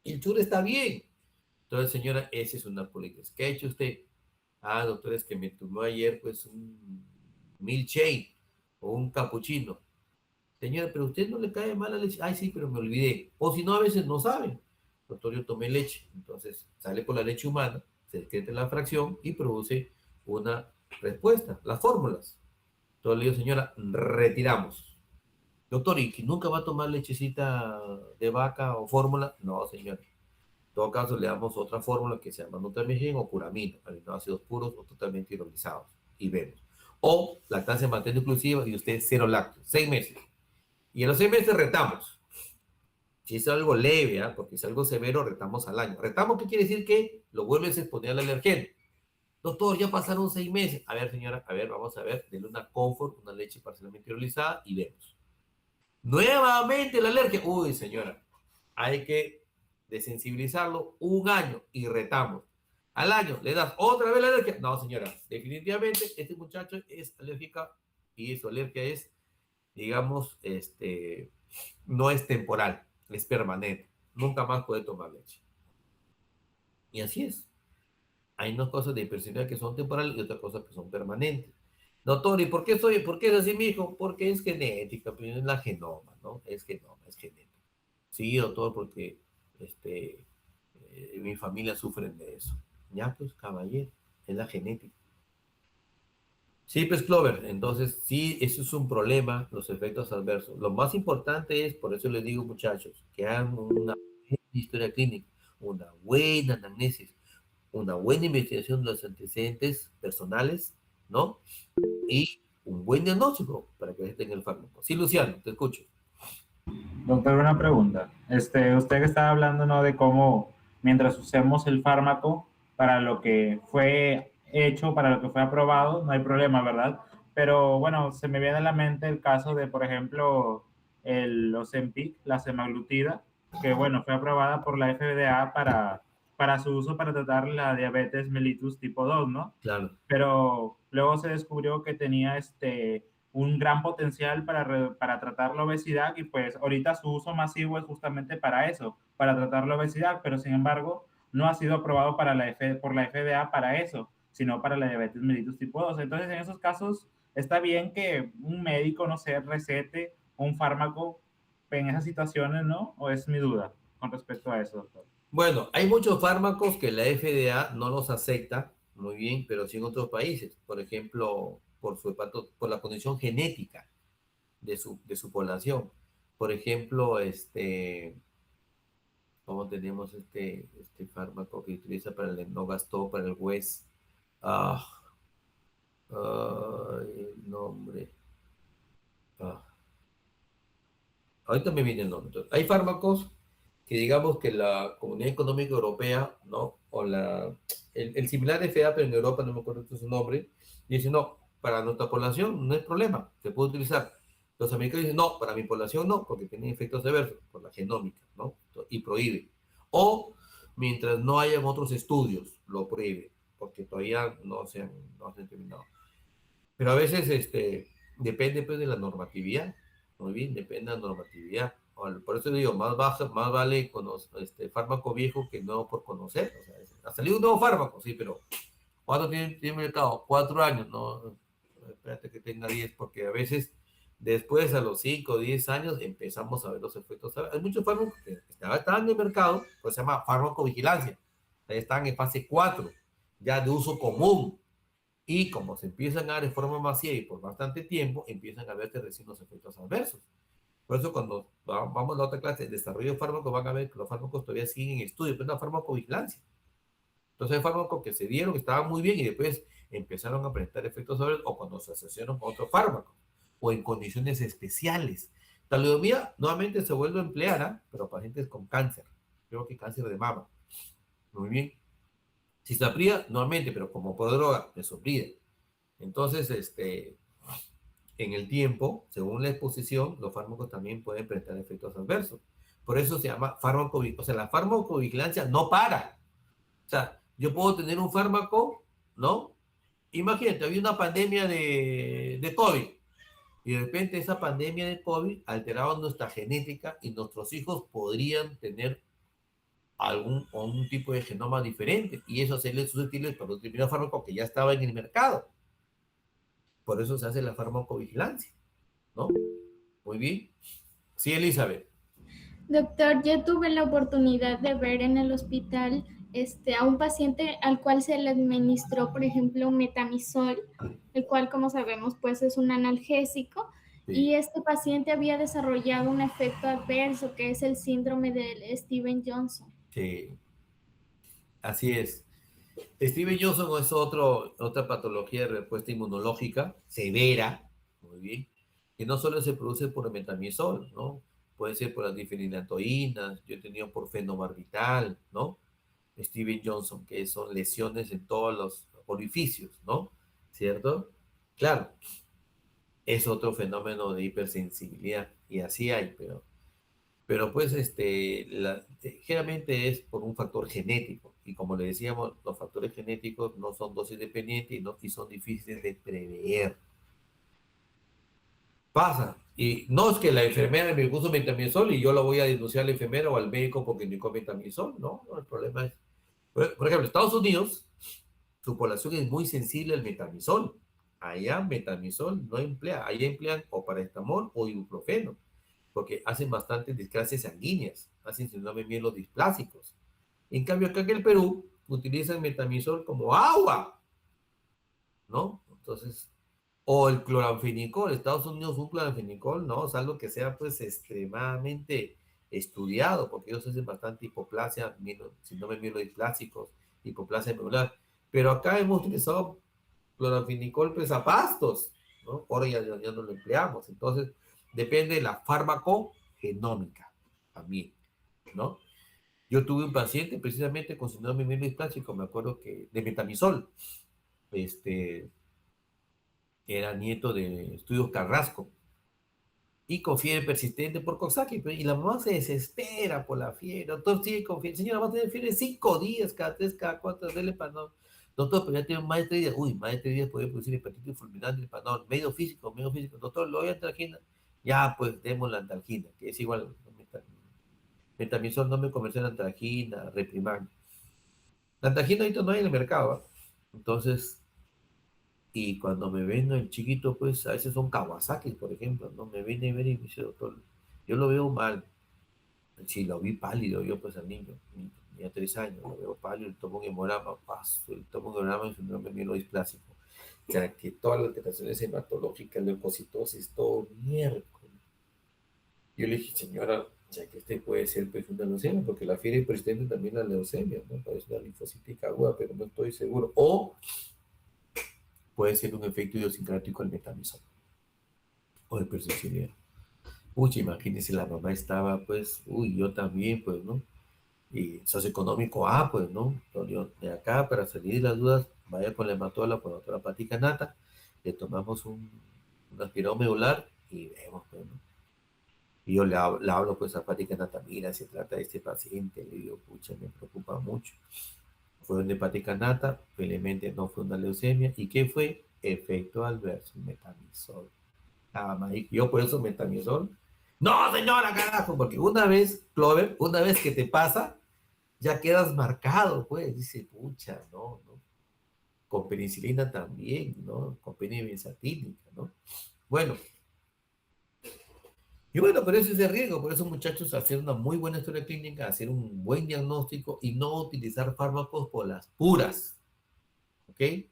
El chur está bien. Entonces, señora, esa es una política. ¿Qué ha hecho usted? Ah, doctor, es que me tomó ayer pues un milkshake o un cappuccino. Señora, pero usted no le cae mal la leche. Ay, sí, pero me olvidé. O si no, a veces no saben. Doctor, yo tomé leche. Entonces, sale por la leche humana, se excreta la fracción y produce una respuesta, las fórmulas. Entonces le digo, señora, retiramos. Doctor, ¿y que nunca va a tomar lechecita de vaca o fórmula? No, señora. En todo caso, le damos otra fórmula que se llama Nutramigen o Curamina, aminoácidos puros o totalmente hidrolizados, y vemos. O lactancia materna inclusiva y usted cero lácteos, 6 meses. Y en los 6 meses retamos. Si es algo leve, ¿eh? Porque si es algo severo, retamos al año. ¿Retamos qué quiere decir? Que lo vuelves a exponer al alergeno. Doctor, ya pasaron 6 meses. A ver, señora, a ver, vamos a ver. Denle una Comfort, una leche parcialmente hidrolizada y vemos. Nuevamente la alergia. Uy, señora, hay que desensibilizarlo 1 año y retamos. Al año le das otra vez la alergia. No, señora, definitivamente este muchacho es alérgica y su alergia es, digamos, no es temporal, es permanente. Nunca más puede tomar leche. Y así es. Hay unas cosas de hipersensibilidad que son temporales y otras cosas que son permanentes. Doctor, ¿y por qué es así, mijo? Porque es genética, pero es la genoma, ¿no? Es genoma, es genética. Sí, doctor, porque mi familia sufre de eso. Ya, pues, caballero, es la genética. Sí, pues, Clover, entonces, sí, eso es un problema, los efectos adversos. Lo más importante es, por eso les digo, muchachos, que hagan una historia clínica, una buena anamnesis, una buena investigación de los antecedentes personales, ¿no? Y un buen diagnóstico para que estén el fármaco. Sí, Luciano, te escucho. Doctor, una pregunta. Usted que estaba hablando, ¿no? De cómo mientras usemos el fármaco para lo que fue hecho, para lo que fue aprobado, no hay problema, ¿verdad? Pero bueno, se me viene a la mente el caso de, por ejemplo, el Ozempic, la semaglutida, que bueno, fue aprobada por la FDA para su uso para tratar la diabetes mellitus tipo 2, ¿no? Claro. Pero luego se descubrió que tenía un gran potencial para tratar la obesidad y pues ahorita su uso masivo es justamente para eso, para tratar la obesidad, pero sin embargo no ha sido aprobado por la FDA para eso, sino para la diabetes mellitus tipo 2. Entonces en esos casos está bien que un médico, no sé, recete un fármaco en esas situaciones, ¿no? ¿O es mi duda con respecto a eso, doctor? Bueno, hay muchos fármacos que la FDA no los acepta, muy bien, pero sí en otros países. Por ejemplo, por la condición genética de su población. Por ejemplo, ¿cómo tenemos este fármaco que utiliza para el Lennox-Gastaut, para el West? El nombre. Ahorita me viene el nombre. Entonces, hay fármacos que digamos que la Comunidad Económica Europea, ¿no? O el similar FDA, pero en Europa no me acuerdo su nombre, dice, no, para nuestra población no es problema, se puede utilizar. Los americanos dicen, no, para mi población no, porque tiene efectos adversos por la genómica, ¿no? Y prohíbe. O mientras no hayan otros estudios, lo prohíbe, porque todavía no se han terminado. Pero a veces depende pues, de la normatividad. Muy bien, depende de la normatividad. Por eso digo, más vale fármaco viejo que nuevo por conocer. O sea, ha salido un nuevo fármaco, sí, pero ¿cuánto tiene mercado? 4 años, no, espérate que tenga 10, porque a veces después a los 5 o 10 años empezamos a ver los efectos. Hay muchos fármacos que están en el mercado, pues se llama farmacovigilancia. Están en fase 4, ya de uso común. Y como se empiezan a dar de forma masiva y por bastante tiempo, empiezan a verse recién los efectos adversos. Por eso cuando vamos a la otra clase de desarrollo de fármacos, van a ver que los fármacos todavía siguen en estudio, pero es una farmacovigilancia. Entonces hay fármacos que se dieron, que estaban muy bien y después empezaron a presentar efectos adversos o cuando se asociaron con otros fármacos o en condiciones especiales. Talidomida nuevamente se vuelve a emplear, pero pacientes con cáncer, creo que cáncer de mama. Muy bien. Cisaprida, normalmente, pero como por droga, mesoprida. Entonces, en el tiempo, según la exposición, los fármacos también pueden presentar efectos adversos. Por eso se llama farmacovigilancia. O sea, la farmacovigilancia no para. O sea, yo puedo tener un fármaco, ¿no? Imagínate, había una pandemia de COVID y de repente esa pandemia de COVID alteraba nuestra genética y nuestros hijos podrían tener algún o un tipo de genoma diferente y eso hacerles susceptibles para un determinado fármaco que ya estaba en el mercado. Por eso se hace la farmacovigilancia, ¿no? Muy bien. Sí, Elizabeth. Doctor, yo tuve la oportunidad de ver en el hospital a un paciente al cual se le administró, por ejemplo, metamizol, el cual, como sabemos, pues es un analgésico, Sí. y este paciente había desarrollado un efecto adverso que es el síndrome de Steven Johnson. Sí, así es. Steven Johnson es otra patología de respuesta inmunológica severa, muy bien, que no solo se produce por el metamizol, ¿no? Puede ser por las difenilatoínas, yo he tenido por fenobarbital, ¿no? Steven Johnson, que son lesiones en todos los orificios, ¿no? ¿Cierto? Claro, es otro fenómeno de hipersensibilidad, y así hay, pero pues generalmente es por un factor genético. Y como le decíamos, los factores genéticos no son dosis dependientes y son difíciles de prever. Pasa. Y no es que la enfermera me puso metamizol y yo lo voy a denunciar al enfermero o al médico porque me come metamizol. No, el problema es... Por ejemplo, Estados Unidos, su población es muy sensible al metamizol. Allá metamizol no emplea. Allá emplean o paracetamol o ibuprofeno, porque hacen bastantes discrasias sanguíneas, hacen síndrome mielodisplásicos. En cambio, acá en el Perú utilizan metamizol como agua, ¿no? Entonces, o el cloranfenicol, Estados Unidos un cloranfenicol, ¿no? Es algo que sea pues extremadamente estudiado, porque ellos hacen bastante hipoplasia, síndrome mielodisplásicos, hipoplasia medular. Pero acá hemos utilizado cloranfenicol pues a pastos, ¿no? Ahora ya no lo empleamos. Entonces, depende de la farmacogenómica también, ¿no? Yo tuve un paciente precisamente con síndrome mielodisplásicos, me acuerdo que de metamizol, era nieto de Estudios Carrasco, y con fiebre persistente por Coxsackie, y la mamá se desespera por la fiebre, doctor, sigue con fiebre, señora, va a tener fiebre 5 días, cada 3, cada 4, dele Panadol, doctor, pero ya tiene más de 3 días, más de 3 días puede producir hepatitis fulminante, el Panadol, medio físico, doctor, lo voy a antalgina, ya, pues, demos la antalgina, que es igual, metamizol no me comercial antalgina, Reprimand, la antalgina ahorita no hay en el mercado, ¿eh? Entonces, y cuando me ven el chiquito, pues a veces son Kawasaki, por ejemplo, ¿no? Me viene a ver y me dice, doctor, yo lo veo mal. Si lo vi pálido, yo pues al niño, tenía 3 años, lo veo pálido, tomo un hemograma, paso, tomo un hemograma en síndrome mielodisplásico. O sea, que todas las alteraciones hematológicas, leucocitosis, todo miércoles. Yo le dije, señora, ya que este puede ser pues una leucemia, porque la fiebre persistente también la leucemia, ¿no? Parece una linfocítica aguda, pero no estoy seguro. O puede ser un efecto idiosincrático al metamizol o de percepción. Uy, imagínense, la mamá estaba, pues, yo también, pues, ¿no? Y socioeconómico pues, ¿no? De acá, para salir de las dudas, vaya con la hematóloga, con la doctora Pati Canata, le tomamos un aspirado medular y vemos, pues, ¿no? Y yo le hablo, pues, a Pati Canata, mira, se trata de este paciente, le digo, pucha, me preocupa mucho. Fue de Pati Canata, felizmente no fue una leucemia, ¿y qué fue? Efecto adverso, metamizol. Nada más, y yo por eso metamizol. No, señora, carajo, porque una vez, Clover, una vez que te pasa, ya quedas marcado, pues, dice, pucha, no. Con penicilina también, ¿no? Con penilbenzatínica, ¿no? Bueno, y bueno, pero ese es el riesgo, por eso muchachos, hacer una muy buena historia clínica, hacer un buen diagnóstico y no utilizar fármacos por las puras, ¿ok?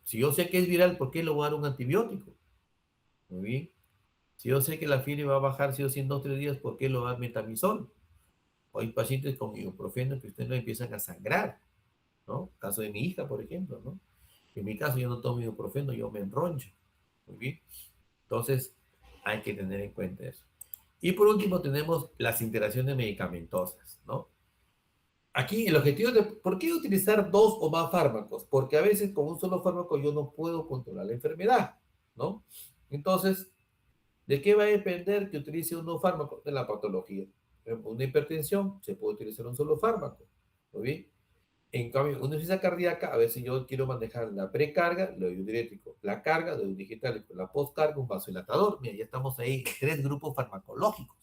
Si yo sé que es viral, ¿por qué le voy a dar un antibiótico? Muy bien. Si yo sé que la fiebre va a bajar si o sí en 2 o 3 días, ¿por qué lo da metamizol? O hay pacientes con ibuprofeno que ustedes no empiezan a sangrar, ¿no? Caso de mi hija, por ejemplo, ¿no? En mi caso yo no tomo ibuprofeno, yo me enroncho. Muy bien. Entonces, hay que tener en cuenta eso. Y por último tenemos las interacciones medicamentosas, ¿no? aquí el objetivo de, ¿por qué utilizar dos o más fármacos? Porque a veces con un solo fármaco yo no puedo controlar la enfermedad, ¿no? Entonces, ¿de qué va a depender que utilice un fármaco? De la patología. Por ejemplo, una hipertensión, se puede utilizar un solo fármaco, ¿muy bien? En cambio, una insuficiencia cardíaca, a veces yo quiero manejar la precarga, le doy un diurético, la carga, le doy un digitálico, la postcarga, un vasodilatador. Mira, ya estamos ahí en 3 grupos farmacológicos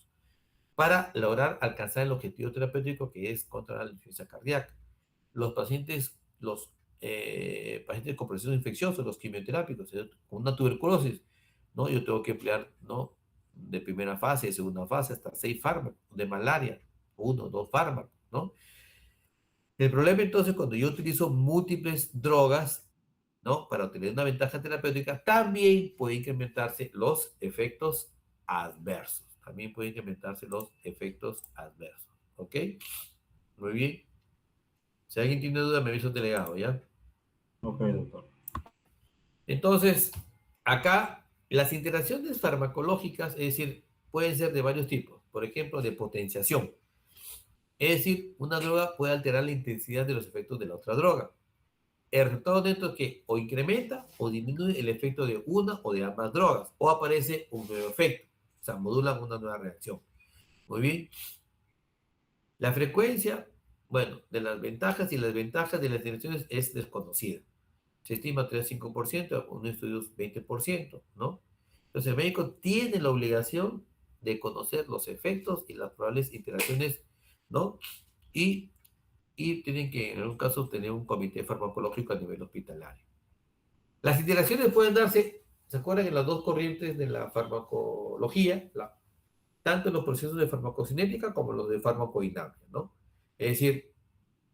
para lograr alcanzar el objetivo terapéutico que es controlar la insuficiencia cardíaca. Los pacientes con procesos infecciosos, los quimioterápicos, con una tuberculosis, ¿no? Yo tengo que emplear, ¿no? De primera fase, de segunda fase, hasta 6 fármacos, de malaria, 1 o 2 fármacos, ¿no? El problema entonces cuando yo utilizo múltiples drogas, ¿no? Para obtener una ventaja terapéutica, también puede incrementarse los efectos adversos. También pueden incrementarse los efectos adversos. ¿Ok? Muy bien. Si alguien tiene duda, me avisa un delegado, ¿ya? Ok, doctor. Entonces, acá las interacciones farmacológicas, es decir, pueden ser de varios tipos. Por ejemplo, de potenciación. Es decir, una droga puede alterar la intensidad de los efectos de la otra droga. El resultado de esto es que o incrementa o disminuye el efecto de una o de ambas drogas, o aparece un nuevo efecto, o sea, modulan una nueva reacción. Muy bien. La frecuencia, bueno, de las ventajas y las desventajas de las interacciones es desconocida. Se estima 3-5%, algunos estudios 20%, ¿no? Entonces el médico tiene la obligación de conocer los efectos y las probables interacciones, ¿no? Y tienen que, en algún caso, tener un comité farmacológico a nivel hospitalario. Las interacciones pueden darse, ¿se acuerdan? En las dos corrientes de la farmacología, tanto en los procesos de farmacocinética como los de farmacodinámica, ¿no? Es decir,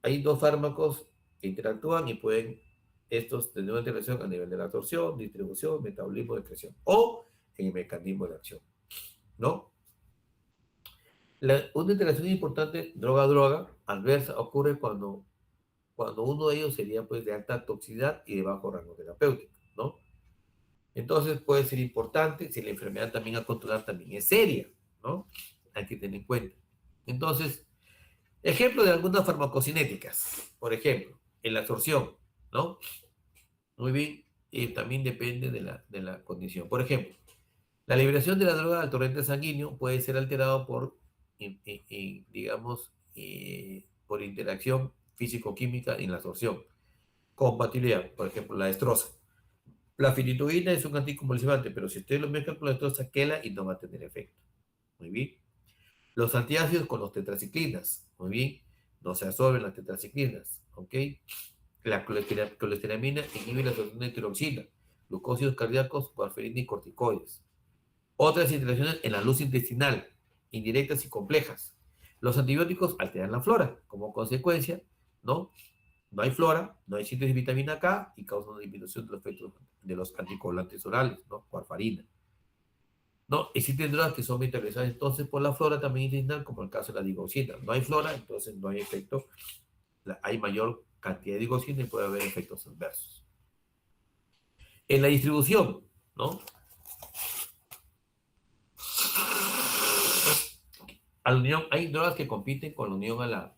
hay dos fármacos que interactúan y pueden estos tener una interacción a nivel de la absorción, distribución, metabolismo, excreción, o en el mecanismo de acción, ¿no? Una interacción importante, droga-droga, adversa, ocurre cuando uno de ellos sería pues de alta toxicidad y de bajo rango terapéutico, ¿no? Entonces puede ser importante si la enfermedad también a controlar también es seria, ¿no? Hay que tener en cuenta. Entonces, ejemplo de algunas farmacocinéticas, por ejemplo, en la absorción, ¿no? Muy bien, y también depende de la condición. Por ejemplo, la liberación de la droga al torrente sanguíneo puede ser alterado por, digamos, por interacción físico-química en la absorción. Compatibilidad, por ejemplo, la destroza. La filituina es un anticonvulsivante, pero si usted lo mezcla con la destroza, quela y no va a tener efecto. Muy bien. Los antiácidos con los tetraciclinas. Muy bien. No se absorben las tetraciclinas. ¿Ok? La colesteramina inhibe la absorción de tiroxina, glucósidos cardíacos, warfarina y corticoides. Otras interacciones en la luz intestinal, indirectas y complejas. Los antibióticos alteran la flora. Como consecuencia, ¿no? No hay flora, no hay síntesis de vitamina K y causa una disminución de los efectos de los anticoagulantes orales, ¿no? Warfarina. No, existen drogas que son metabolizadas entonces por la flora también intestinal, como el caso de la digoxina. No hay flora, entonces no hay efecto. Hay mayor cantidad de digoxina y puede haber efectos adversos. En la distribución, ¿no? A la unión, hay drogas que compiten con la unión a la,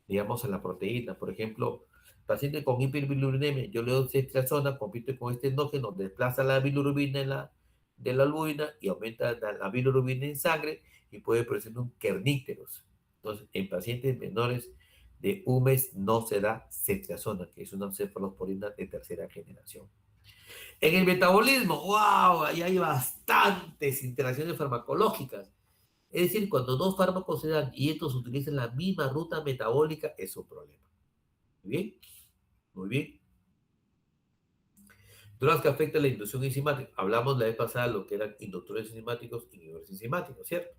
digamos, a la proteína. Por ejemplo, paciente con hiperbilirubinemia, yo le doy ceftriaxona, compite con este endógeno, desplaza la bilirrubina de la albúmina y aumenta la bilirrubina en sangre y puede producir un kerníteros. Entonces, en pacientes menores de un mes no se da ceftriaxona, que es una cefalosporina de tercera generación. En el metabolismo, wow, ahí hay bastantes interacciones farmacológicas. Es decir, cuando dos fármacos se dan y estos utilizan la misma ruta metabólica, es un problema. Muy bien, muy bien. Drogas que afectan la inducción enzimática. Hablamos la vez pasada de lo que eran inductores enzimáticos y inhibidores enzimáticos, ¿cierto?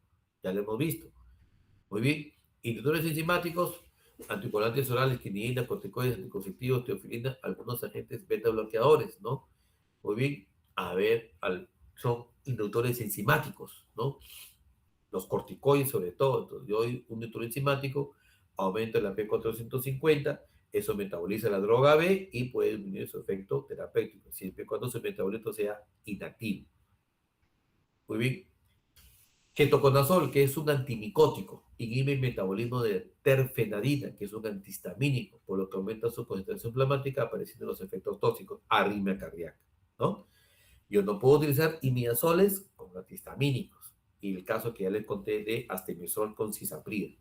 Ya lo hemos visto. Muy bien. Inductores enzimáticos, anticoagulantes orales, quinidina, corticoides, anticonceptivos, teofilina, algunos agentes beta bloqueadores, ¿no? Muy bien. A ver, son inductores enzimáticos, ¿no? Los corticoides sobre todo. Entonces, yo doy un inductor enzimático, aumenta la P450, eso metaboliza la droga B y puede disminuir su efecto terapéutico, siempre y cuando su metabolito sea inactivo. Muy bien. Ketoconazol, que es un antimicótico, inhibe el metabolismo de terfenadina, que es un antihistamínico, por lo que aumenta su concentración plasmática, apareciendo los efectos tóxicos, arritmia cardíaca, ¿no? Yo no puedo utilizar imidazoles como antihistamínicos, y el caso que ya les conté de astemisol con cisaprida.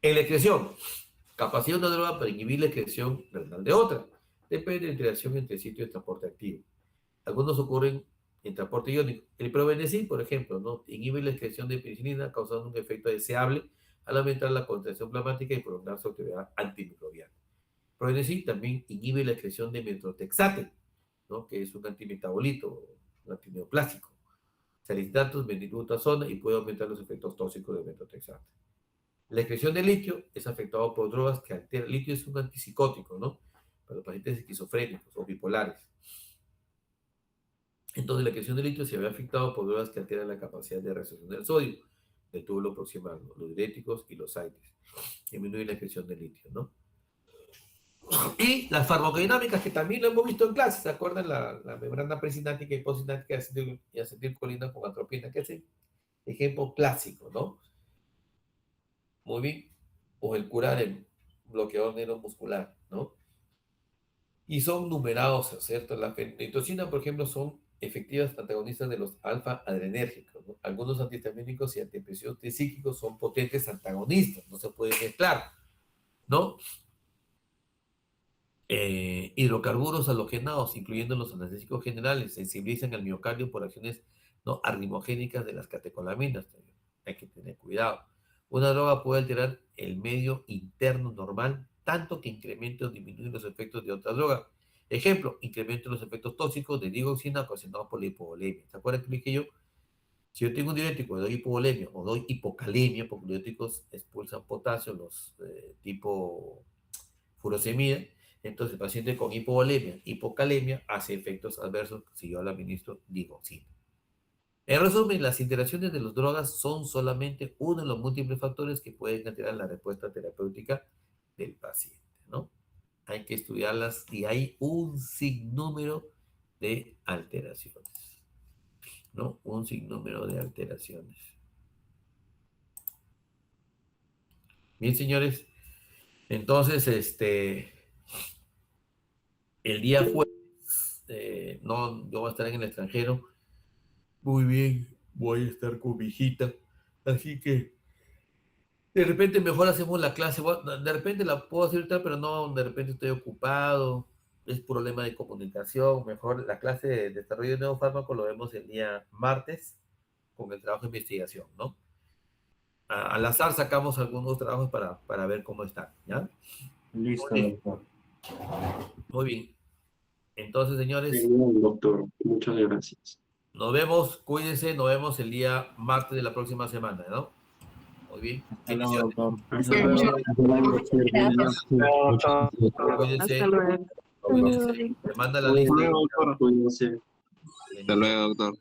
En la excreción, capacidad de una droga para inhibir la excreción renal de otra. Depende de la interacción entre sitios de transporte activo. Algunos ocurren en transporte iónico. El probenecid, por ejemplo, ¿no? Inhibe la excreción de penicilina, causando un efecto deseable al aumentar la concentración plasmática y prolongar su actividad antimicrobiana. Probenecid también inhibe la excreción de metrotexate, ¿no? Que es un antimetabolito, un antineoplásico. Salicilatos, benilutazona, y puede aumentar los efectos tóxicos del metrotexate. La excreción de litio es afectado por drogas que alteran. El litio es un antipsicótico, ¿no? Para los pacientes esquizofrénicos o bipolares. Entonces, la excreción de litio se ve afectado por drogas que alteran la capacidad de resorción del sodio, del túbulo proximal, ¿no? Los diuréticos y los AINES. Disminuye la excreción de litio, ¿no? Y las farmacodinámicas, que también lo hemos visto en clase, ¿se acuerdan? La membrana presináptica y postsináptica y acetilcolina con atropina, que es el ejemplo clásico, ¿no? Muy bien. O el curar el bloqueador neuromuscular, ¿no? Y son numerados, ¿cierto? La fenitoxina, por ejemplo, son efectivas antagonistas de los alfa-adrenérgicos, ¿no? Algunos antihistamínicos y antidepresivos psíquicos son potentes antagonistas, no se pueden mezclar, ¿no? Hidrocarburos halogenados, incluyendo los anestésicos generales, sensibilizan al miocardio por acciones no arritmogénicas de las catecolaminas. Hay que tener cuidado. Una droga puede alterar el medio interno normal, tanto que incremente o disminuye los efectos de otra droga. Ejemplo, incremento los efectos tóxicos de digoxina ocasionados por la hipovolemia. ¿Se acuerdan que dije yo? Si yo tengo un diurético y doy hipovolemia o doy hipocalemia, porque los diuréticos expulsan potasio, los tipo furosemida, entonces el paciente con hipovolemia, hipocalemia, hace efectos adversos si yo le administro digoxina. En resumen, las interacciones de las drogas son solamente uno de los múltiples factores que pueden alterar la respuesta terapéutica del paciente, ¿no? Hay que estudiarlas y hay un sinnúmero de alteraciones, ¿no? Un sinnúmero de alteraciones. Bien, señores, entonces, el día jueves, no, yo voy a estar en el extranjero. Muy bien, voy a estar con mi hijita. Así que, de repente mejor hacemos la clase. De repente la puedo hacer ahorita, pero no, de repente estoy ocupado. Es problema de comunicación. Mejor la clase de desarrollo de nuevos fármacos lo vemos el día martes con el trabajo de investigación, ¿no? Al azar sacamos algunos trabajos para ver cómo están, ¿ya? Listo, doctor. Muy bien. Entonces, señores, Sí, doctor, muchas gracias. nos vemos, cuídense, nos vemos el día martes de la próxima semana, ¿no? Muy bien. Hasta luego, doctor. Hasta luego. Cuídense. Hasta luego. Cuídense. Me manda la lista. Cuídense. Hasta luego, doctor.